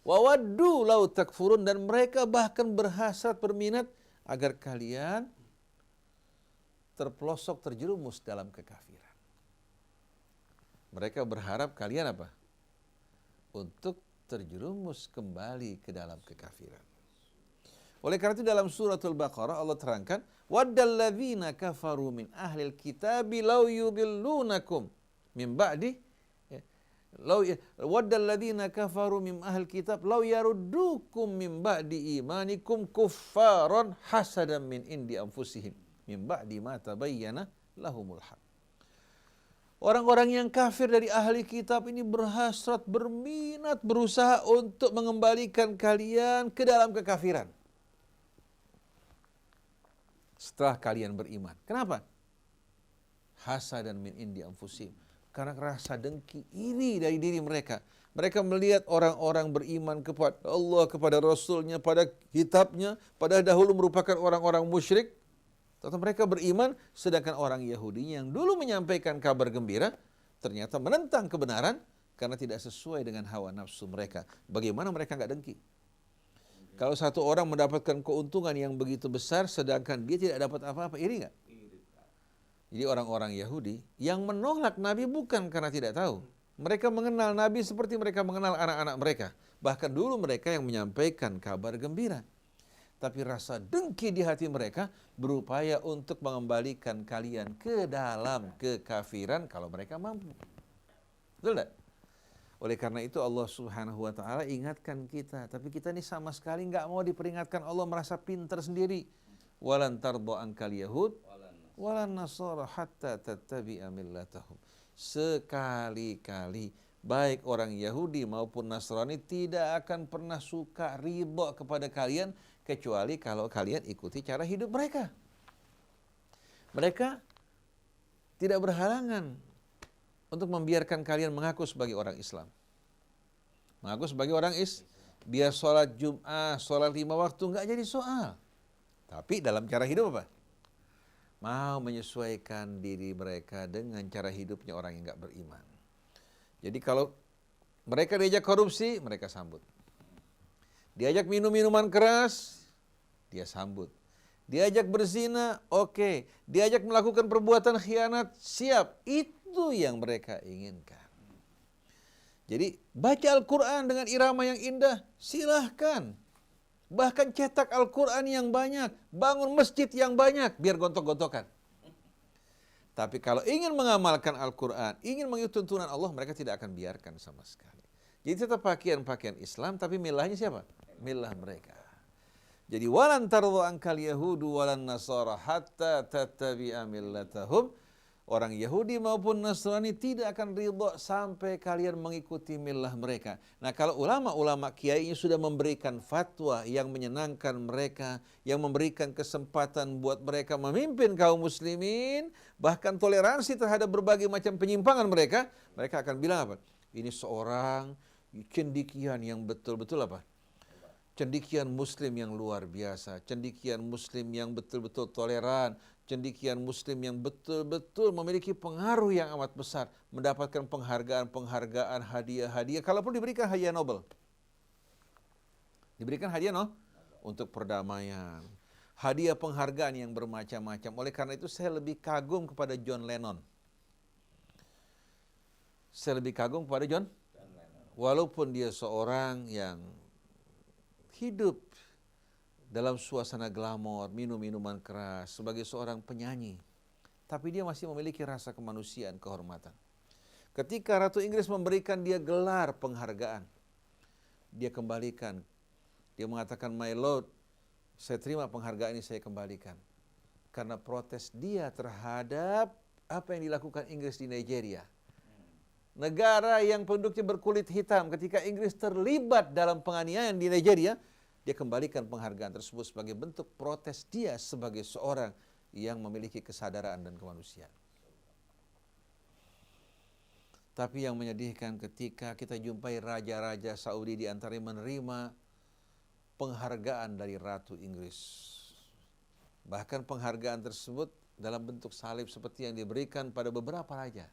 [SPEAKER 2] Wa waddu law takfurun, dan mereka bahkan berhasrat, berminat agar kalian terpelosok, terjerumus dalam kekafiran. Mereka berharap kalian apa? Untuk terjerumus kembali ke dalam kekafiran. Oleh karena itu dalam suratul Baqarah Allah terangkan, waddal ladzina kafaru min ahlil kitabi law yudillunakum min ba'di waddal ladzina kafaru min ahlil kitab law yaruddukum min ba'di imanikum kuffaran hasadan min indi anfusihim min ba'di ma tabayyana lahumul haq. Orang-orang yang kafir dari ahli kitab ini berhasrat, berminat, berusaha untuk mengembalikan kalian ke dalam kekafiran setelah kalian beriman. Kenapa? Hasadan min indi anfusihim, karena rasa dengki, iri dari diri mereka. Mereka melihat orang-orang beriman kepada Allah, kepada Rasulnya, pada kitabnya, pada dahulu merupakan orang-orang musyrik. Atau mereka beriman, sedangkan orang Yahudi yang dulu menyampaikan kabar gembira, ternyata menentang kebenaran karena tidak sesuai dengan hawa nafsu mereka. Bagaimana mereka nggak dengki? Kalau satu orang mendapatkan keuntungan yang begitu besar, sedangkan dia tidak dapat apa-apa, iri nggak? Jadi orang-orang Yahudi yang menolak Nabi bukan karena tidak tahu. Mereka mengenal Nabi seperti mereka mengenal anak-anak mereka. Bahkan dulu mereka yang menyampaikan kabar gembira. Tapi rasa dengki di hati mereka berupaya untuk mengembalikan kalian ke dalam kekafiran kalau mereka mampu. Betul tidak? Oleh karena itu Allah Subhanahu wa taala ingatkan kita, tapi kita ini sama sekali nggak mau diperingatkan. Allah merasa pintar sendiri. Walan tarda ankal yahud walan nasara hatta tattabi'a millatahum. Sekali-kali baik orang Yahudi maupun Nasrani tidak akan pernah suka, ridha kepada kalian kecuali kalau kalian ikuti cara hidup mereka. Mereka tidak berhalangan untuk membiarkan kalian mengaku sebagai orang Islam. Mengaku sebagai orang biar sholat Jum'ah, sholat 5 waktu nggak jadi soal. Tapi dalam cara hidup apa? Mau menyesuaikan diri mereka dengan cara hidupnya orang yang nggak beriman. Jadi kalau mereka diajak korupsi, mereka sambut. Diajak minum minuman keras, dia sambut. Diajak berzina, oke. Diajak melakukan perbuatan khianat, siap. Itu yang mereka inginkan. Jadi baca Al-Quran dengan irama yang indah, silahkan. Bahkan cetak Al-Quran yang banyak, bangun masjid yang banyak, biar gontok-gontokan. Tapi kalau ingin mengamalkan Al-Quran, ingin mengikuti tuntunan Allah, mereka tidak akan biarkan sama sekali. Jadi tetap pakaian Islam, tapi milahnya siapa? Milah mereka. Jadi walan tardu ankal yahudu walan nasara hatta tattabi'a millatahum. Orang Yahudi maupun Nasrani tidak akan ridho sampai kalian mengikuti milah mereka. Nah, kalau ulama-ulama kiainya sudah memberikan fatwa yang menyenangkan mereka, yang memberikan kesempatan buat mereka memimpin kaum muslimin, bahkan toleransi terhadap berbagai macam penyimpangan mereka, mereka akan bilang apa? Ini seorang cendikian yang betul-betul apa? Cendikian muslim yang luar biasa, cendikian muslim yang betul-betul toleran, cendikian muslim yang betul-betul memiliki pengaruh yang amat besar, mendapatkan penghargaan, hadiah-hadiah, kalaupun diberikan hadiah Nobel. Diberikan hadiah untuk perdamaian. Hadiah penghargaan yang bermacam-macam. Oleh karena itu saya lebih kagum kepada John Lennon. Saya lebih kagum kepada John Lennon. Walaupun dia seorang yang hidup dalam suasana glamor, minum minuman keras, sebagai seorang penyanyi. Tapi dia masih memiliki rasa kemanusiaan, kehormatan. Ketika Ratu Inggris memberikan dia gelar penghargaan, dia kembalikan. Dia mengatakan, "My Lord, saya terima penghargaan ini, saya kembalikan." Karena protes dia terhadap apa yang dilakukan Inggris di Nigeria. Negara yang penduduknya berkulit hitam, ketika Inggris terlibat dalam penganiayaan di Nigeria, dia kembalikan penghargaan tersebut sebagai bentuk protes dia sebagai seorang yang memiliki kesadaran dan kemanusiaan. Tapi yang menyedihkan ketika kita jumpai raja-raja Saudi di antaranya menerima penghargaan dari Ratu Inggris. Bahkan penghargaan tersebut dalam bentuk salib seperti yang diberikan pada beberapa raja.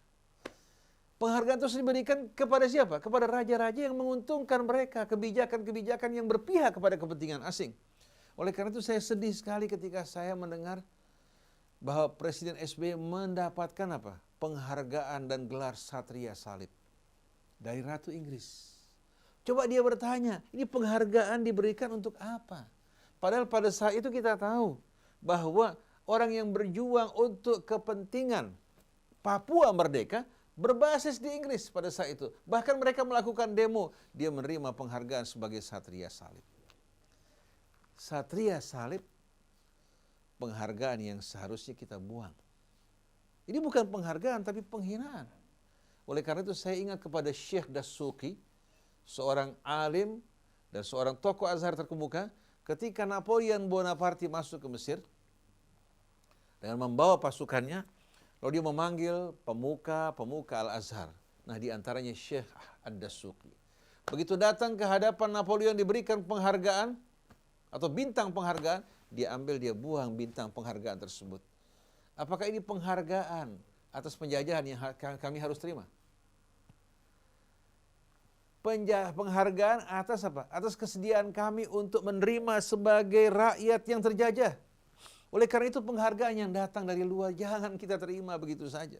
[SPEAKER 2] Penghargaan tersebut diberikan kepada siapa? Kepada raja-raja yang menguntungkan mereka, kebijakan-kebijakan yang berpihak kepada kepentingan asing. Oleh karena itu saya sedih sekali ketika saya mendengar bahwa Presiden SBY mendapatkan apa? Penghargaan dan gelar Satria Salib dari Ratu Inggris. Coba dia bertanya, ini penghargaan diberikan untuk apa? Padahal pada saat itu kita tahu bahwa orang yang berjuang untuk kepentingan Papua merdeka berbasis di Inggris pada saat itu. Bahkan mereka melakukan demo. Dia menerima penghargaan sebagai Satria Salib. Satria Salib, penghargaan yang seharusnya kita buang. Ini bukan penghargaan, tapi penghinaan. Oleh karena itu saya ingat kepada Syekh Dasuki, seorang alim dan seorang tokoh Azhar terkemuka, ketika Napoleon Bonaparte masuk ke Mesir, dengan membawa pasukannya, lalu dia memanggil pemuka Al-Azhar. Nah, di antaranya Syekh Ad-Dasuki. Begitu datang ke hadapan Napoleon diberikan penghargaan atau bintang penghargaan, dia buang bintang penghargaan tersebut. Apakah ini penghargaan atas penjajahan yang kami harus terima? Penghargaan atas apa? Atas kesediaan kami untuk menerima sebagai rakyat yang terjajah. Oleh karena itu penghargaan yang datang dari luar jangan kita terima begitu saja.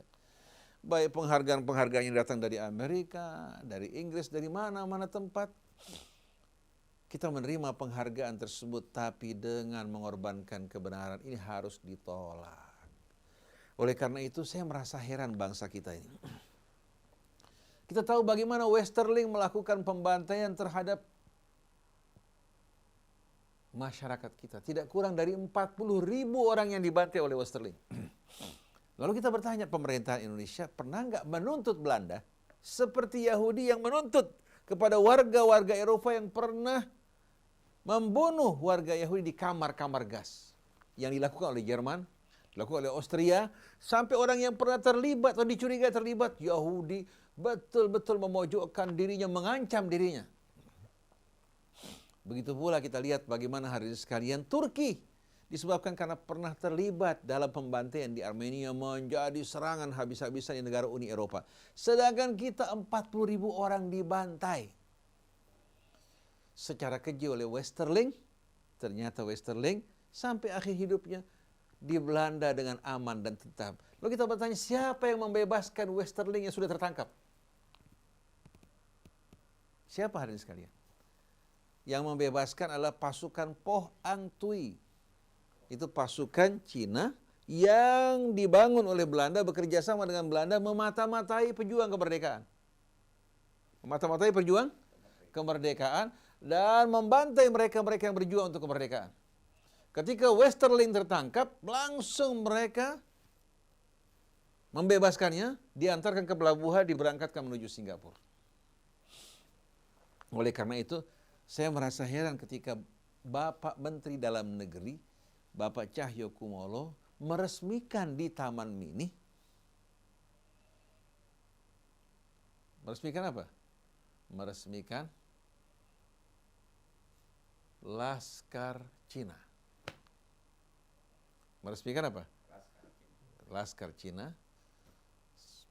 [SPEAKER 2] Baik penghargaan yang datang dari Amerika, dari Inggris, dari mana-mana tempat. Kita menerima penghargaan tersebut tapi dengan mengorbankan kebenaran, ini harus ditolak. Oleh karena itu saya merasa heran bangsa kita ini. Kita tahu bagaimana Westerling melakukan pembantaian terhadap masyarakat kita. Tidak kurang dari 40.000 orang yang dibantai oleh Westerling. Lalu kita bertanya, pemerintahan Indonesia pernah nggak menuntut Belanda seperti Yahudi yang menuntut kepada warga-warga Eropa yang pernah membunuh warga Yahudi di kamar-kamar gas yang dilakukan oleh Jerman, dilakukan oleh Austria, sampai orang yang pernah terlibat atau dicurigai terlibat Yahudi betul-betul memojokkan dirinya, mengancam dirinya. Begitu pula kita lihat bagaimana hadirin sekalian Turki disebabkan karena pernah terlibat dalam pembantaian di Armenia menjadi serangan habis-habisan di negara Uni Eropa. Sedangkan kita 40.000 orang dibantai secara keji oleh Westerling. Ternyata Westerling sampai akhir hidupnya di Belanda dengan aman dan tetap. Lalu kita bertanya, siapa yang membebaskan Westerling yang sudah tertangkap? Siapa hadirin sekalian? Yang membebaskan adalah pasukan Poh Ang Tui. Itu pasukan Cina yang dibangun oleh Belanda, bekerja sama dengan Belanda, memata-matai pejuang kemerdekaan. Memata-matai pejuang kemerdekaan dan membantai mereka-mereka yang berjuang untuk kemerdekaan. Ketika Westerling tertangkap, langsung mereka membebaskannya, diantarkan ke pelabuhan, diberangkatkan menuju Singapura. Oleh karena itu, saya merasa heran ketika Bapak Menteri Dalam Negeri, Bapak Cahyokumolo, meresmikan di Taman Mini. Meresmikan apa? Meresmikan Laskar Cina. Meresmikan apa? Laskar Cina.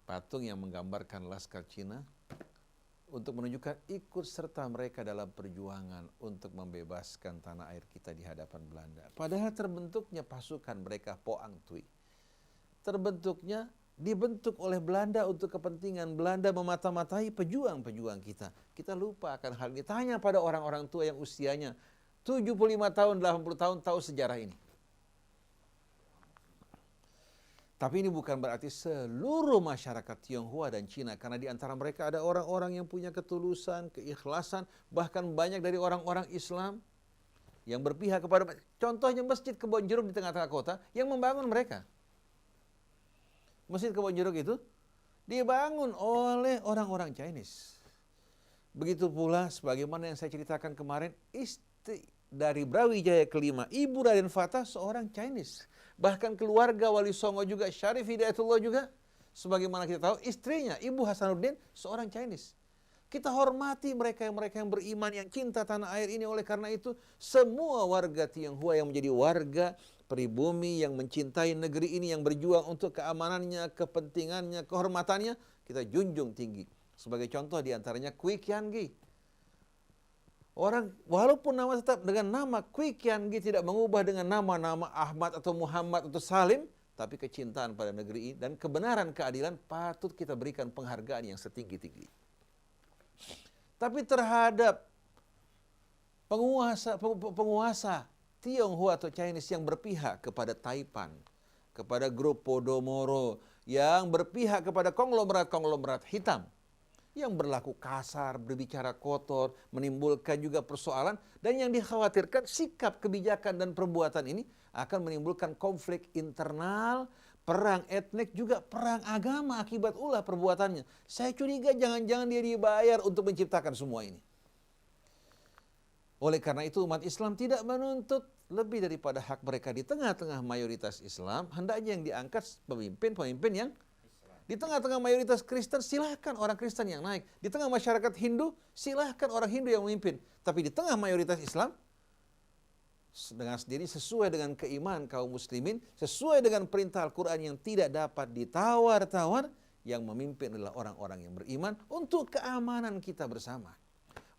[SPEAKER 2] Patung yang menggambarkan Laskar Cina untuk menunjukkan ikut serta mereka dalam perjuangan untuk membebaskan tanah air kita di hadapan Belanda. Padahal terbentuknya pasukan mereka Poh Ang Tui, dibentuk oleh Belanda untuk kepentingan Belanda memata-matai pejuang-pejuang kita. Kita lupa akan hal ini. Tanya pada orang-orang tua yang usianya 75 tahun, 80 tahun tahu sejarah ini. Tapi ini bukan berarti seluruh masyarakat Tionghoa dan Cina, karena di antara mereka ada orang-orang yang punya ketulusan, keikhlasan, bahkan banyak dari orang-orang Islam yang berpihak kepada, contohnya Masjid Kebon Jeruk di tengah-tengah kota yang membangun mereka. Masjid Kebon Jeruk itu dibangun oleh orang-orang Chinese. Begitu pula sebagaimana yang saya ceritakan kemarin, istri dari Brawijaya kelima, Ibu Raden Fatah seorang Chinese. Bahkan keluarga Wali Songo juga, Syarif Hidayatullah juga, sebagaimana kita tahu, istrinya Ibu Hasanuddin seorang Chinese. Kita hormati mereka yang beriman, yang cinta tanah air ini. Oleh karena itu, semua warga Tionghoa yang menjadi warga pribumi, yang mencintai negeri ini, yang berjuang untuk keamanannya, kepentingannya, kehormatannya, kita junjung tinggi. Sebagai contoh diantaranya Kui Kian Gi. Orang walaupun nama tetap dengan nama Kui Kian Gi tidak mengubah dengan nama-nama Ahmad atau Muhammad atau Salim, tapi kecintaan pada negeri ini dan kebenaran keadilan patut kita berikan penghargaan yang setinggi-tinggi. Tapi terhadap penguasa Tionghoa atau Chinese yang berpihak kepada Taipan, kepada grup Podomoro, yang berpihak kepada konglomerat-konglomerat hitam, yang berlaku kasar, berbicara kotor, menimbulkan juga persoalan, dan yang dikhawatirkan sikap, kebijakan, dan perbuatan ini akan menimbulkan konflik internal, perang etnik, juga perang agama akibat ulah perbuatannya. Saya curiga jangan-jangan dia dibayar untuk menciptakan semua ini. Oleh karena itu umat Islam tidak menuntut lebih daripada hak mereka di tengah-tengah mayoritas Islam. Hendaknya yang diangkat pemimpin yang di tengah-tengah mayoritas Kristen, silahkan orang Kristen yang naik. Di tengah masyarakat Hindu, silahkan orang Hindu yang memimpin. Tapi di tengah mayoritas Islam, dengan sendiri sesuai dengan keimanan kaum muslimin, sesuai dengan perintah Al-Quran yang tidak dapat ditawar-tawar, yang memimpin adalah orang-orang yang beriman untuk keamanan kita bersama.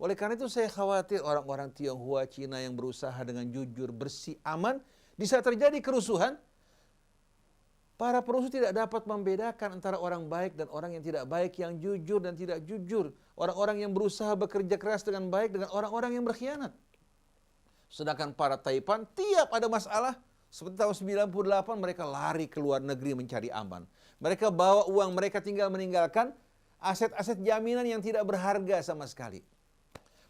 [SPEAKER 2] Oleh karena itu saya khawatir orang-orang Tionghoa, Cina yang berusaha dengan jujur, bersih, aman, di saat terjadi kerusuhan, para perusuh tidak dapat membedakan antara orang baik dan orang yang tidak baik, yang jujur dan tidak jujur. Orang-orang yang berusaha bekerja keras dengan baik dengan orang-orang yang berkhianat. Sedangkan para Taipan tiap ada masalah, seperti tahun 98 mereka lari ke luar negeri mencari aman. Mereka bawa uang, mereka tinggal meninggalkan aset-aset jaminan yang tidak berharga sama sekali.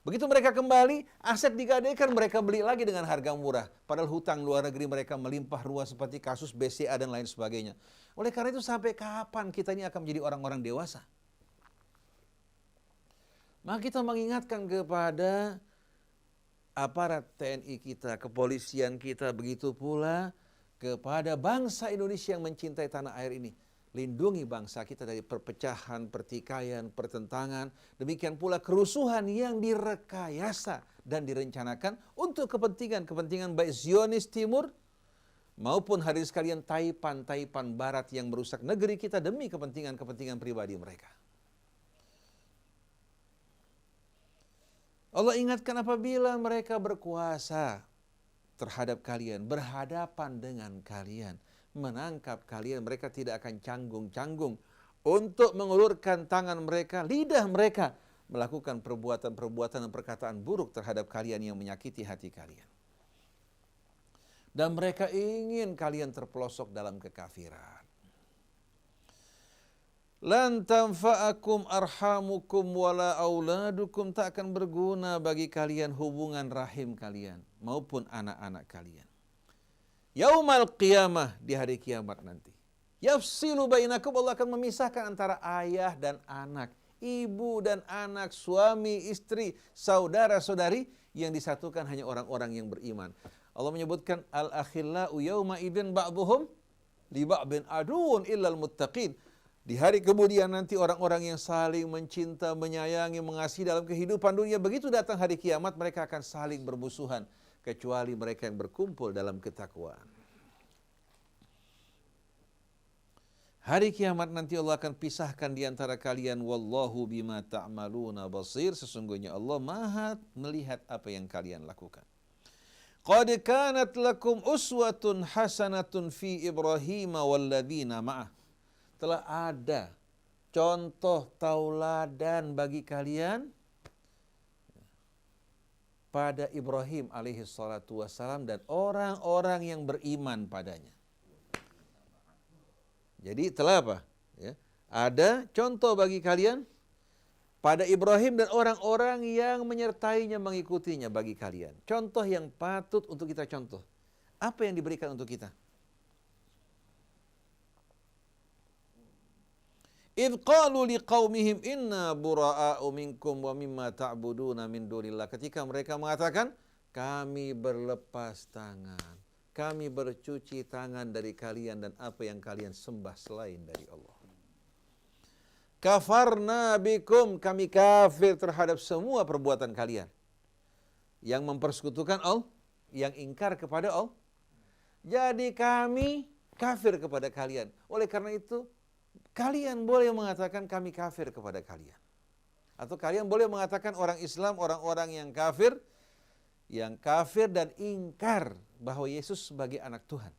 [SPEAKER 2] Begitu mereka kembali, aset digadaikan, mereka beli lagi dengan harga murah. Padahal hutang luar negeri mereka melimpah ruah seperti kasus BCA dan lain sebagainya. Oleh karena itu sampai kapan kita ini akan menjadi orang-orang dewasa? Maka kita mengingatkan kepada aparat TNI kita, kepolisian kita, begitu pula kepada bangsa Indonesia yang mencintai tanah air ini. Lindungi bangsa kita dari perpecahan, pertikaian, pertentangan. Demikian pula kerusuhan yang direkayasa dan direncanakan untuk kepentingan baik Zionis Timur maupun hadirin sekalian Taipan Barat yang merusak negeri kita demi kepentingan pribadi mereka. Allah ingatkan apabila mereka berkuasa terhadap kalian, berhadapan dengan kalian, menangkap kalian, mereka tidak akan canggung-canggung untuk mengulurkan tangan mereka, lidah mereka, melakukan perbuatan dan perkataan buruk terhadap kalian yang menyakiti hati kalian. Dan mereka ingin kalian terpelosok dalam kekafiran. Lan tanfa'akum arhamukum wala auladukum, tak akan berguna bagi kalian hubungan rahim kalian maupun anak-anak kalian. Yaumal qiyamah, di hari kiamat nanti. Yafsilu bainakum, Allah akan memisahkan antara ayah dan anak, ibu dan anak, suami, istri, saudara-saudari, yang disatukan hanya orang-orang yang beriman. Allah menyebutkan al-akhillau yauma idzin ba'dhum li ba'din aduun illal muttaqin. Di hari kemudian nanti orang-orang yang saling mencinta, menyayangi, mengasihi dalam kehidupan dunia, begitu datang hari kiamat mereka akan saling bermusuhan kecuali mereka yang berkumpul dalam ketakwaan. Hari kiamat nanti Allah akan pisahkan di antara kalian. Wallahu bima ta'maluna basir. Sesungguhnya Allah Maha melihat apa yang kalian lakukan. Qad kanat lakum uswatun hasanatun fi Ibrahim walladzina ma'ah. Telah ada contoh tauladan bagi kalian pada Ibrahim alaihi salatu wassalam dan orang-orang yang beriman padanya. Jadi telah apa? Ya, ada contoh bagi kalian pada Ibrahim dan orang-orang yang menyertainya, mengikutinya bagi kalian. Contoh yang patut untuk kita contoh. Apa yang diberikan untuk kita? Idh qalu liqaumihim inna bura'a'u minkum wa mimma ta'buduna min dunillah. Ketika mereka mengatakan, kami berlepas tangan, kami bercuci tangan dari kalian dan apa yang kalian sembah selain dari Allah. Kafarna bikum, kami kafir terhadap semua perbuatan kalian yang mempersekutukan Allah, yang ingkar kepada Allah. Jadi kami kafir kepada kalian. Oleh karena itu, kalian boleh mengatakan kami kafir kepada kalian. Atau kalian boleh mengatakan orang Islam, orang-orang yang kafir dan ingkar bahwa Yesus sebagai anak Tuhan.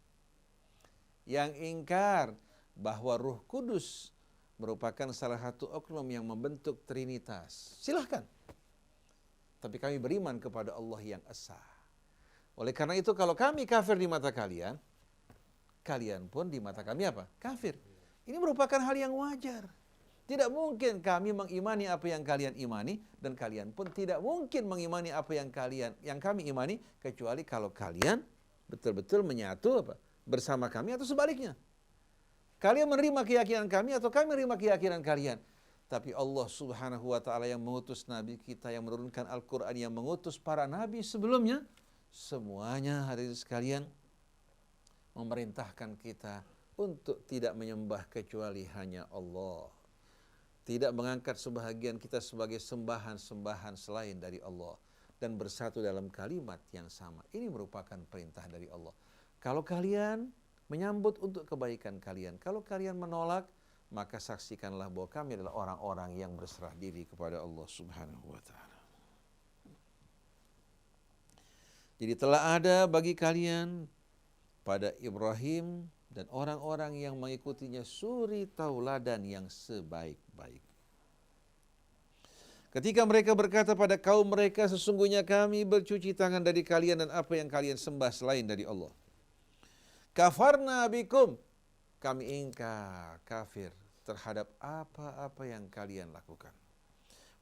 [SPEAKER 2] Yang ingkar bahwa Ruh Kudus merupakan salah satu oknum yang membentuk Trinitas. Silahkan. Tapi kami beriman kepada Allah yang esa. Oleh karena itu kalau kami kafir di mata kalian, kalian pun di mata kami apa? Kafir. Ini merupakan hal yang wajar. Tidak mungkin kami mengimani apa yang kalian imani dan kalian pun tidak mungkin mengimani apa yang kami imani kecuali kalau kalian betul-betul menyatu apa? Bersama kami atau sebaliknya. Kalian menerima keyakinan kami atau kami menerima keyakinan kalian. Tapi Allah Subhanahu wa taala yang mengutus nabi kita, yang menurunkan Al-Qur'an, yang mengutus para nabi sebelumnya, semuanya hadirin sekalian memerintahkan kita untuk tidak menyembah kecuali hanya Allah. Tidak mengangkat sebahagian kita sebagai sembahan-sembahan selain dari Allah. Dan bersatu dalam kalimat yang sama. Ini merupakan perintah dari Allah. Kalau kalian menyambut untuk kebaikan kalian. Kalau kalian menolak, maka saksikanlah bahwa kami adalah orang-orang yang berserah diri kepada Allah Subhanahu wa ta'ala. Jadi telah ada bagi kalian pada Ibrahim dan orang-orang yang mengikutinya suri tauladan yang sebaik-baik. Ketika mereka berkata pada kaum mereka, sesungguhnya kami bercuci tangan dari kalian dan apa yang kalian sembah selain dari Allah. Kafarna bikum, kami ingkar, kafir terhadap apa-apa yang kalian lakukan.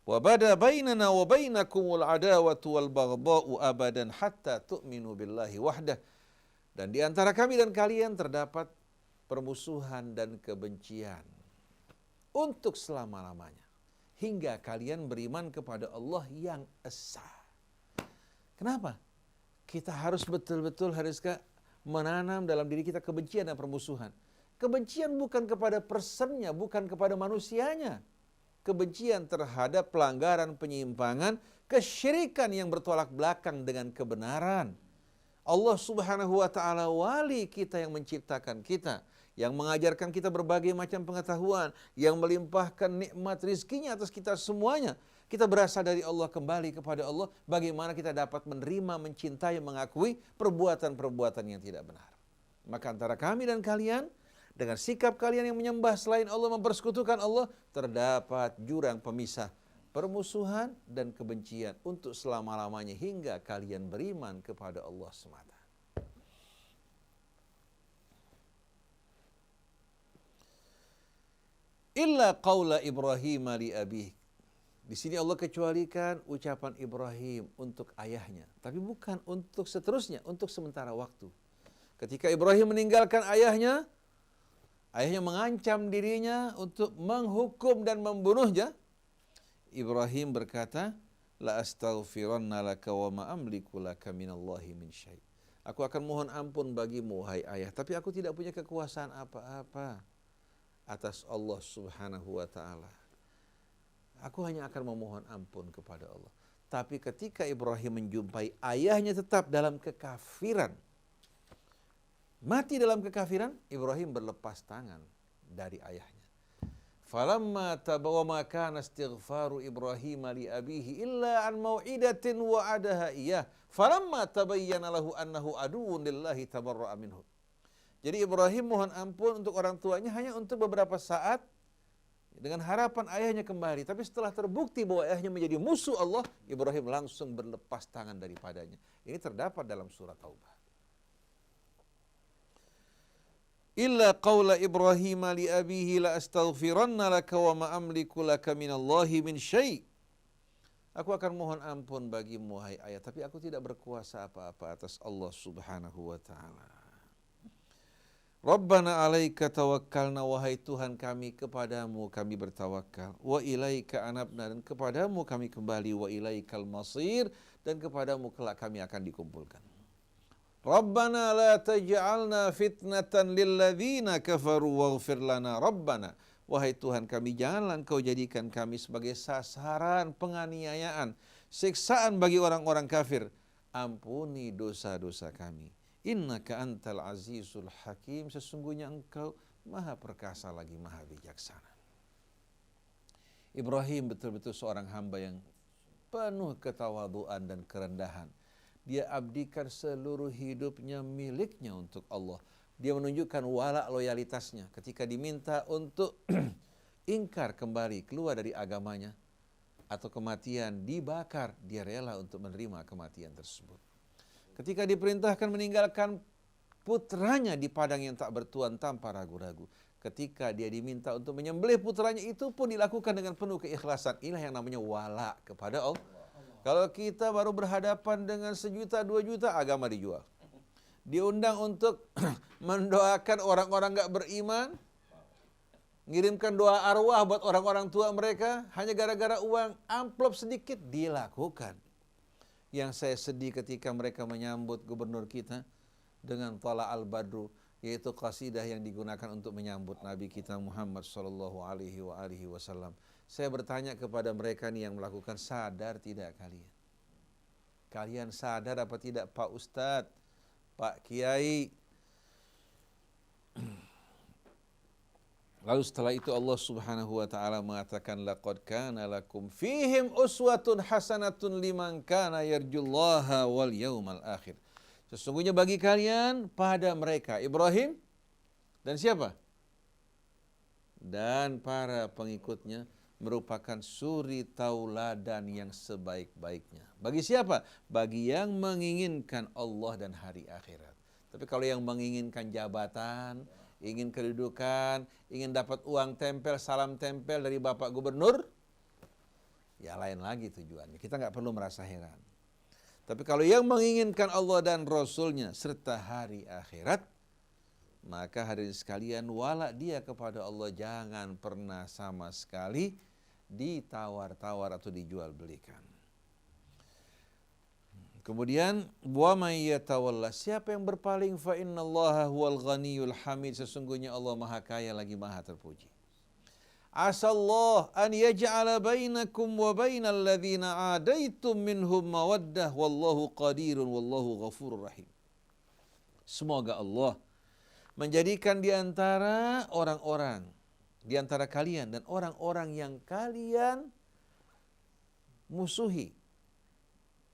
[SPEAKER 2] Wa bada bainana wa bainakumul adawatu wal baghdha'u abadan hatta tu'minu billahi wahdah. Dan di antara kami dan kalian terdapat permusuhan dan kebencian untuk selama-lamanya. Hingga kalian beriman kepada Allah yang esa. Kenapa? Kita harus betul-betul menanam dalam diri kita kebencian dan permusuhan. Kebencian bukan kepada personnya, bukan kepada manusianya. Kebencian terhadap pelanggaran, penyimpangan, kesyirikan yang bertolak belakang dengan kebenaran. Allah Subhanahu wa taala wali kita yang menciptakan kita, yang mengajarkan kita berbagai macam pengetahuan, yang melimpahkan nikmat rizkinya atas kita semuanya. Kita berasal dari Allah, kembali kepada Allah. Bagaimana kita dapat menerima, mencintai, mengakui perbuatan-perbuatan yang tidak benar. Maka antara kami dan kalian, dengan sikap kalian yang menyembah selain Allah, mempersekutukan Allah, terdapat jurang pemisah, permusuhan dan kebencian untuk selama-lamanya hingga kalian beriman kepada Allah semata. Illa qaula Ibrahim li abih. Di sini Allah kecualikan ucapan Ibrahim untuk ayahnya, tapi bukan untuk seterusnya, untuk sementara waktu. Ketika Ibrahim meninggalkan ayahnya mengancam dirinya untuk menghukum dan membunuhnya. Ibrahim berkata, la astaghfiranna laka wa ma amliku laka minallahi min syai'. Aku akan mohon ampun bagimu wahai ayah, tapi aku tidak punya kekuasaan apa-apa atas Allah Subhanahu wa taala. Aku hanya akan memohon ampun kepada Allah. Tapi ketika Ibrahim menjumpai ayahnya tetap dalam kekafiran, mati dalam kekafiran, Ibrahim berlepas tangan dari ayahnya. Falamma tabawa kana istighfaru Ibrahim li abihi illa an mau'idatin wa'adaha iyyah. Falamma tabayyana lahu annahu aduwwun lillahi tabarra'a minhu. Jadi Ibrahim mohon ampun untuk orang tuanya hanya untuk beberapa saat dengan harapan ayahnya kembali. Tapi setelah terbukti bahwa ayahnya menjadi musuh Allah, Ibrahim langsung berlepas tangan daripadanya. Ini terdapat dalam surah Taubah. Illa qaula Ibrahim li abihi la astaghfiranna laka wa ma amliku laka minallahi min syai'. Aku akan mohon ampun bagimu wahai ayah, tapi aku tidak berkuasa apa-apa atas Allah Subhanahu wa taala. Rabbana alaika tawakkalna, wahai Tuhan kami, kepadamu kami bertawakal. Wa ilaika anabna, dan kepadamu kami kembali. Wa ilaikal masir, dan kepadamu kelak kami akan dikumpulkan. Rabbana la taj'alna fitnatan lilladzina kafaru waghfir lana Rabbana. Wahai Tuhan kami, janganlah Engkau jadikan kami sebagai sasaran penganiayaan, siksaan bagi orang-orang kafir. Ampuni dosa-dosa kami. Innaka antal azizul hakim, sesungguhnya Engkau maha perkasa lagi maha bijaksana. Ibrahim betul-betul seorang hamba yang penuh ketawaduan dan kerendahan. Dia abdikan seluruh hidupnya miliknya untuk Allah. Dia menunjukkan wala loyalitasnya ketika diminta untuk ingkar kembali, keluar dari agamanya, atau kematian, dibakar, dia rela untuk menerima kematian tersebut. Ketika diperintahkan meninggalkan putranya di padang yang tak bertuan tanpa ragu-ragu, ketika dia diminta untuk menyembelih putranya, itu pun dilakukan dengan penuh keikhlasan. Inilah yang namanya wala kepada Allah. Kalau kita baru berhadapan dengan 1 juta, 2 juta, agama dijual. Diundang untuk mendoakan orang-orang gak beriman, ngirimkan doa arwah buat orang-orang tua mereka, hanya gara-gara uang amplop sedikit, dilakukan. Yang saya sedih ketika mereka menyambut gubernur kita dengan Thala al-Badru, yaitu qasidah yang digunakan untuk menyambut Nabi kita Muhammad sallallahu alaihi wasallam. Saya bertanya kepada mereka nih yang melakukan, sadar tidak kalian? Kalian sadar apa tidak Pak Ustadz, Pak Kiai? Lalu setelah itu Allah Subhanahu wa taala mengatakan, laqad kana lakum fihim uswatun hasanatun liman kana yarjullaha wal yaumal akhir. Sesungguhnya bagi kalian pada mereka, Ibrahim dan siapa? Dan para pengikutnya, merupakan suri tauladan yang sebaik-baiknya. Bagi siapa? Bagi yang menginginkan Allah dan hari akhirat. Tapi kalau yang menginginkan jabatan, ingin kedudukan, ingin dapat uang tempel, salam tempel dari Bapak Gubernur, ya lain lagi tujuannya. Kita nggak perlu merasa heran. Tapi kalau yang menginginkan Allah dan Rasulnya serta hari akhirat, maka hadirin sekalian, wala dia kepada Allah jangan pernah sama sekali ditawar-tawar atau dijual belikan. Kemudian wa may yatawalla, siapa yang berpaling fa innallaha huwal ghaniyul hamid, sesungguhnya Allah Maha Kaya lagi Maha terpuji. Asallahu an yaj'ala bainakum wa bainal ladzina adaitum minhum mawaddah wallahu qadirun wallahu ghafurur rahim. Semoga Allah menjadikan di antara orang-orang, di antara kalian dan orang-orang yang kalian musuhi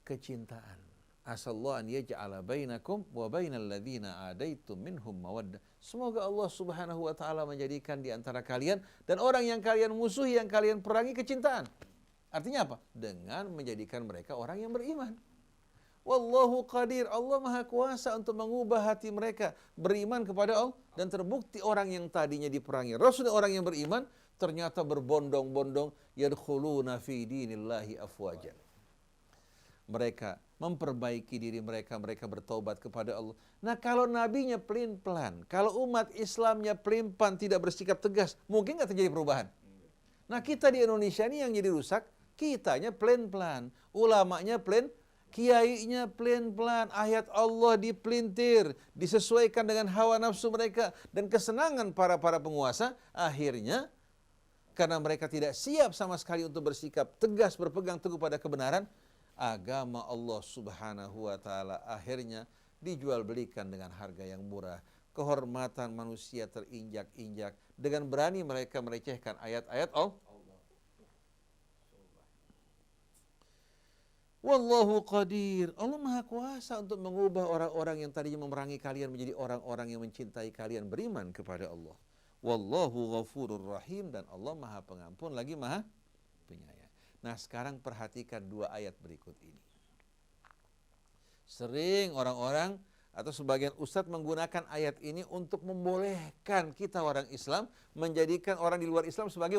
[SPEAKER 2] kecintaan. Asallahu an yaj'ala bainakum wa bainal ladzina adaitum minhum mawaddah. Semoga Allah Subhanahu wa taala menjadikan di antara kalian dan orang yang kalian musuhi, yang kalian perangi kecintaan. Artinya apa? Dengan menjadikan mereka orang yang beriman. Wallahu qadir, Allah Maha Kuasa untuk mengubah hati mereka beriman kepada Allah, dan terbukti orang yang tadinya diperangi Rasul, orang yang beriman ternyata berbondong-bondong yadkhuluna fi dinillahi afwaja. Mereka memperbaiki diri mereka, mereka bertaubat kepada Allah. Nah, kalau nabinya pelin-pelan, kalau umat Islamnya pelin-pelan, tidak bersikap tegas, mungkin nggak terjadi perubahan. Nah, kita di Indonesia ini yang jadi rusak, kitanya pelin-pelan, ulamanya kiainya pelin-pelan, ayat Allah dipelintir, disesuaikan dengan hawa nafsu mereka dan kesenangan para penguasa. Akhirnya karena mereka tidak siap sama sekali untuk bersikap tegas, berpegang teguh pada kebenaran, agama Allah Subhanahu wa taala akhirnya dijual belikan dengan harga yang murah. Kehormatan manusia terinjak-injak dengan berani mereka melecehkan ayat-ayat Allah. Wallahu qadir, Allah Maha Kuasa untuk mengubah orang-orang yang tadinya memerangi kalian menjadi orang-orang yang mencintai kalian, beriman kepada Allah. Wallahu ghafurur rahim, dan Allah Maha Pengampun lagi Maha Penyayang. Nah, sekarang perhatikan dua ayat berikut ini. Sering orang-orang atau sebagian ustadz menggunakan ayat ini untuk membolehkan kita orang Islam menjadikan orang di luar Islam sebagai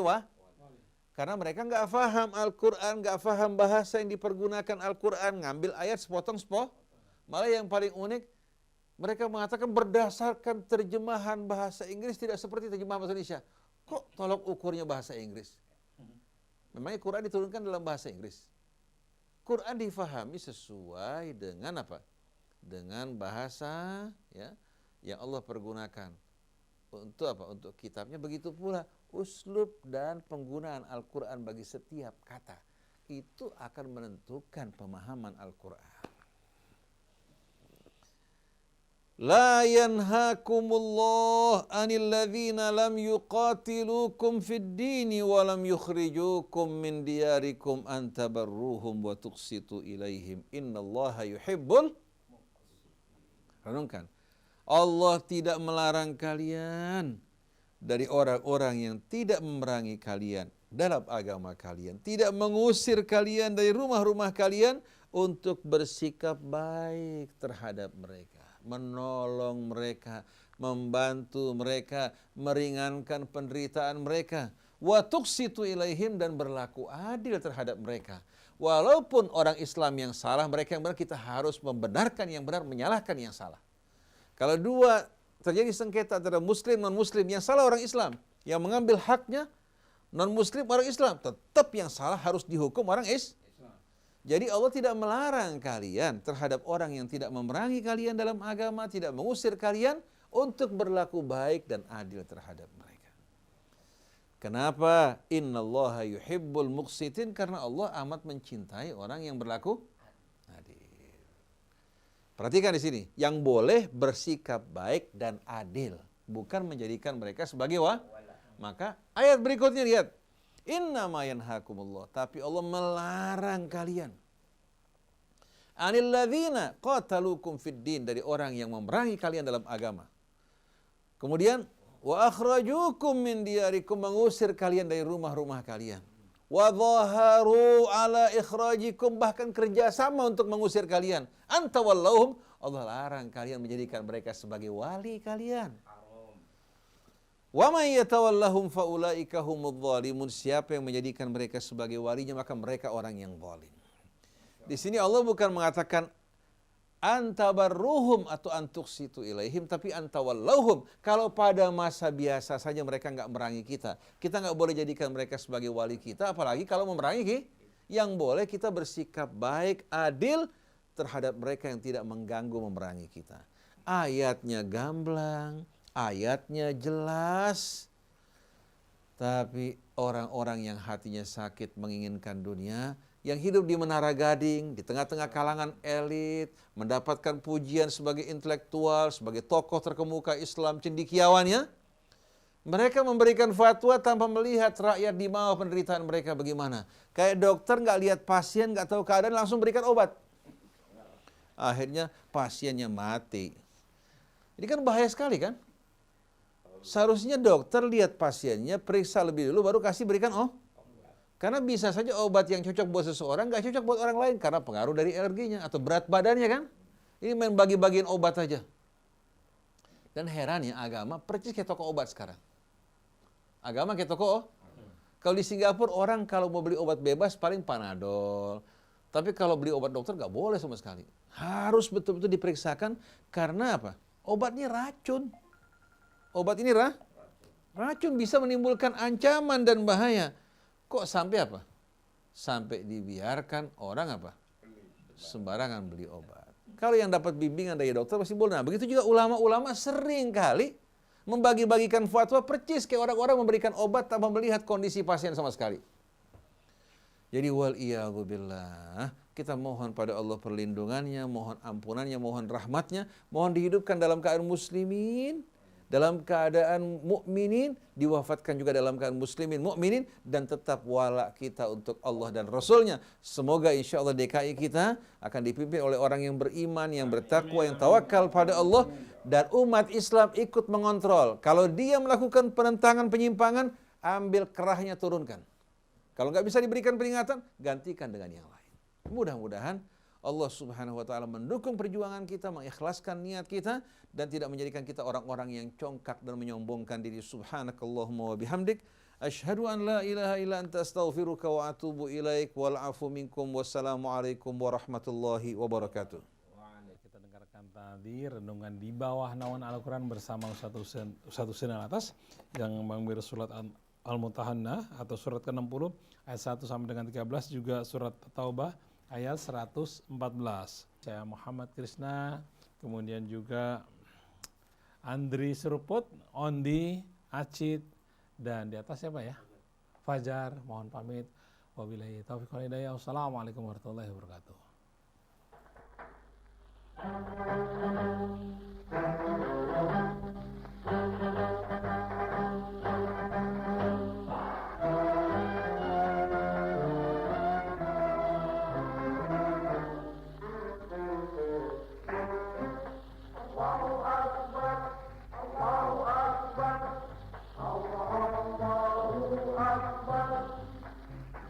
[SPEAKER 2] karena mereka nggak paham Al-Quran, nggak paham bahasa yang dipergunakan Al-Quran, ngambil ayat sepotong-sepotong. Malah yang paling unik, mereka mengatakan berdasarkan terjemahan bahasa Inggris tidak seperti terjemahan bahasa Indonesia. Kok tolok ukurnya bahasa Inggris? Memangnya Quran diturunkan dalam bahasa Inggris. Quran difahami sesuai dengan apa? Dengan bahasa ya yang Allah pergunakan. Untuk apa? Untuk kitabnya. Begitu pula uslub dan penggunaan Al-Quran bagi setiap kata itu akan menentukan pemahaman Al-Quran. La yanhakumullah anil ladzina lam yuqatilukum fid dini wa lam yukhrijukum min diyarikum an tabarruhum wa tuqsitu ilaihim innallaha yuhibbul. Renungkan. Allah tidak melarang kalian dari orang-orang yang tidak memerangi kalian dalam agama kalian, tidak mengusir kalian dari rumah-rumah kalian, untuk bersikap baik terhadap mereka, menolong mereka, membantu mereka, meringankan penderitaan mereka. Wa tuqsitu ilaihim, dan berlaku adil terhadap mereka. Walaupun orang Islam yang salah, mereka yang benar, kita harus membenarkan yang benar, menyalahkan yang salah. Kalau dua terjadi sengketa antara muslim non-muslim, yang salah orang Islam, yang mengambil haknya non-muslim orang Islam, tetap yang salah harus dihukum orang Islam. Jadi Allah tidak melarang kalian terhadap orang yang tidak memerangi kalian dalam agama, tidak mengusir kalian, untuk berlaku baik dan adil terhadap mereka. Kenapa? Innallaha yuhibbul muqsitin, karena Allah amat mencintai orang yang berlaku adil. Perhatikan di sini, yang boleh bersikap baik dan adil, bukan menjadikan mereka sebagai Maka ayat berikutnya lihat, innama yanhakumullah, tapi Allah melarang kalian, anil ladzina qatalukum fid din, dari orang yang memerangi kalian dalam agama. Kemudian wa akhrajukum min diyarikum, mengusir kalian dari rumah-rumah kalian. Wa dhaharu ala ikhrajikum, bahkan kerjasama untuk mengusir kalian. Anta wallahum, Allah larang kalian menjadikan mereka sebagai wali kalian. Wa may yatawallahum fa ulaika humudz zalimun, siapa yang menjadikan mereka sebagai walinya, maka mereka orang yang zalim. Di sini Allah bukan mengatakan antabarruhum atau antuksitu ilaihim, tapi antawallahum. Kalau pada masa biasa saja mereka nggak merangi kita nggak boleh jadikan mereka sebagai wali kita, apalagi kalau memerangi. Yang boleh kita bersikap baik, adil terhadap mereka yang tidak mengganggu memerangi kita. Ayatnya gamblang, ayatnya jelas, tapi orang-orang yang hatinya sakit menginginkan dunia, yang hidup di Menara Gading, di tengah-tengah kalangan elit, mendapatkan pujian sebagai intelektual, sebagai tokoh terkemuka Islam cendekiawannya, mereka memberikan fatwa tanpa melihat rakyat di bawah penderitaan mereka bagaimana. Kayak dokter nggak lihat pasien, nggak tahu keadaan, langsung berikan obat. Akhirnya pasiennya mati. Ini kan bahaya sekali kan? Seharusnya dokter lihat pasiennya, periksa lebih dulu, baru kasih berikan karena bisa saja obat yang cocok buat seseorang nggak cocok buat orang lain karena pengaruh dari alerginya atau berat badannya kan. Ini main bagi-bagiin obat aja. Dan herannya agama percis kayak toko obat sekarang. Agama kayak toko. Kalau di Singapura orang kalau mau beli obat bebas paling Panadol. Tapi kalau beli obat dokter nggak boleh sama sekali. Harus betul-betul diperiksakan karena apa? Obatnya racun. Obat ini racun bisa menimbulkan ancaman dan bahaya. Kok sampai apa? Sampai dibiarkan orang apa? Sembarangan beli obat. Kalau yang dapat bimbingan dari dokter pasti boleh. Nah, begitu juga ulama-ulama sering kali membagi-bagikan fatwa percis kayak orang-orang memberikan obat tanpa melihat kondisi pasien sama sekali. Jadi wal'iyadzubillah, kita mohon pada Allah perlindungannya, mohon ampunannya, mohon rahmatnya, mohon dihidupkan dalam keadaan muslimin, dalam keadaan mukminin, diwafatkan juga dalam keadaan muslimin, mukminin, dan tetap wala kita untuk Allah dan Rasulnya. Semoga insya Allah DKI kita akan dipimpin oleh orang yang beriman, yang bertakwa, yang tawakal pada Allah, dan umat Islam ikut mengontrol. Kalau dia melakukan penentangan, penyimpangan, ambil kerahnya, turunkan. Kalau nggak bisa diberikan peringatan, gantikan dengan yang lain. Mudah-mudahan Allah Subhanahu wa taala mendukung perjuangan kita, mengikhlaskan niat kita, dan tidak menjadikan kita orang-orang yang congkak dan menyombongkan diri. Subhanakallahumma wa bihamdik, asyhadu an la ilaha illa anta astaghfiruka wa atubu ilaik, wal afu minkum, wassalamualaikum warahmatullahi wabarakatuh.
[SPEAKER 1] Kita dengarkan tadi renungan di bawah naungan Al-Quran bersama Ustaz Husain Alatas yang mengambil surat Al-Mutahanna atau surat ke-60 ayat 1 sampai dengan 13, juga surat Taubah ayat 114. Saya Muhammad Krisna, kemudian juga Andri Seruput, Ondi, Acit, dan di atas siapa ya? Fajar. Mohon pamit. Wabillahi taufiq wal hidayah. Wassalamualaikum warahmatullahi wabarakatuh.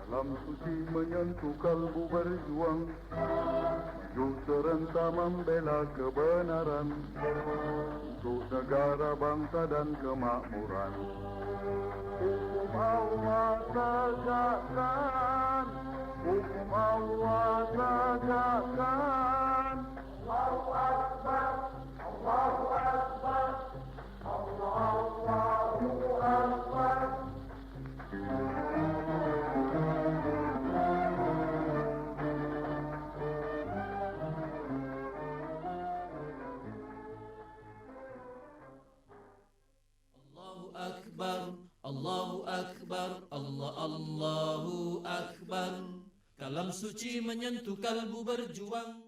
[SPEAKER 3] Dalam suci menyentuh kalbu berjuang, maju serentak membela kebenaran untuk negara, bangsa dan kemakmuran. Hukum Allah tegakkan, hukum Allah tegakkan. Allahu Akbar, Allahu Akbar, Allahu Akbar.
[SPEAKER 4] Allahu Akbar, Allahu Akbar. Kalam suci menyentuh kalbu berjuang.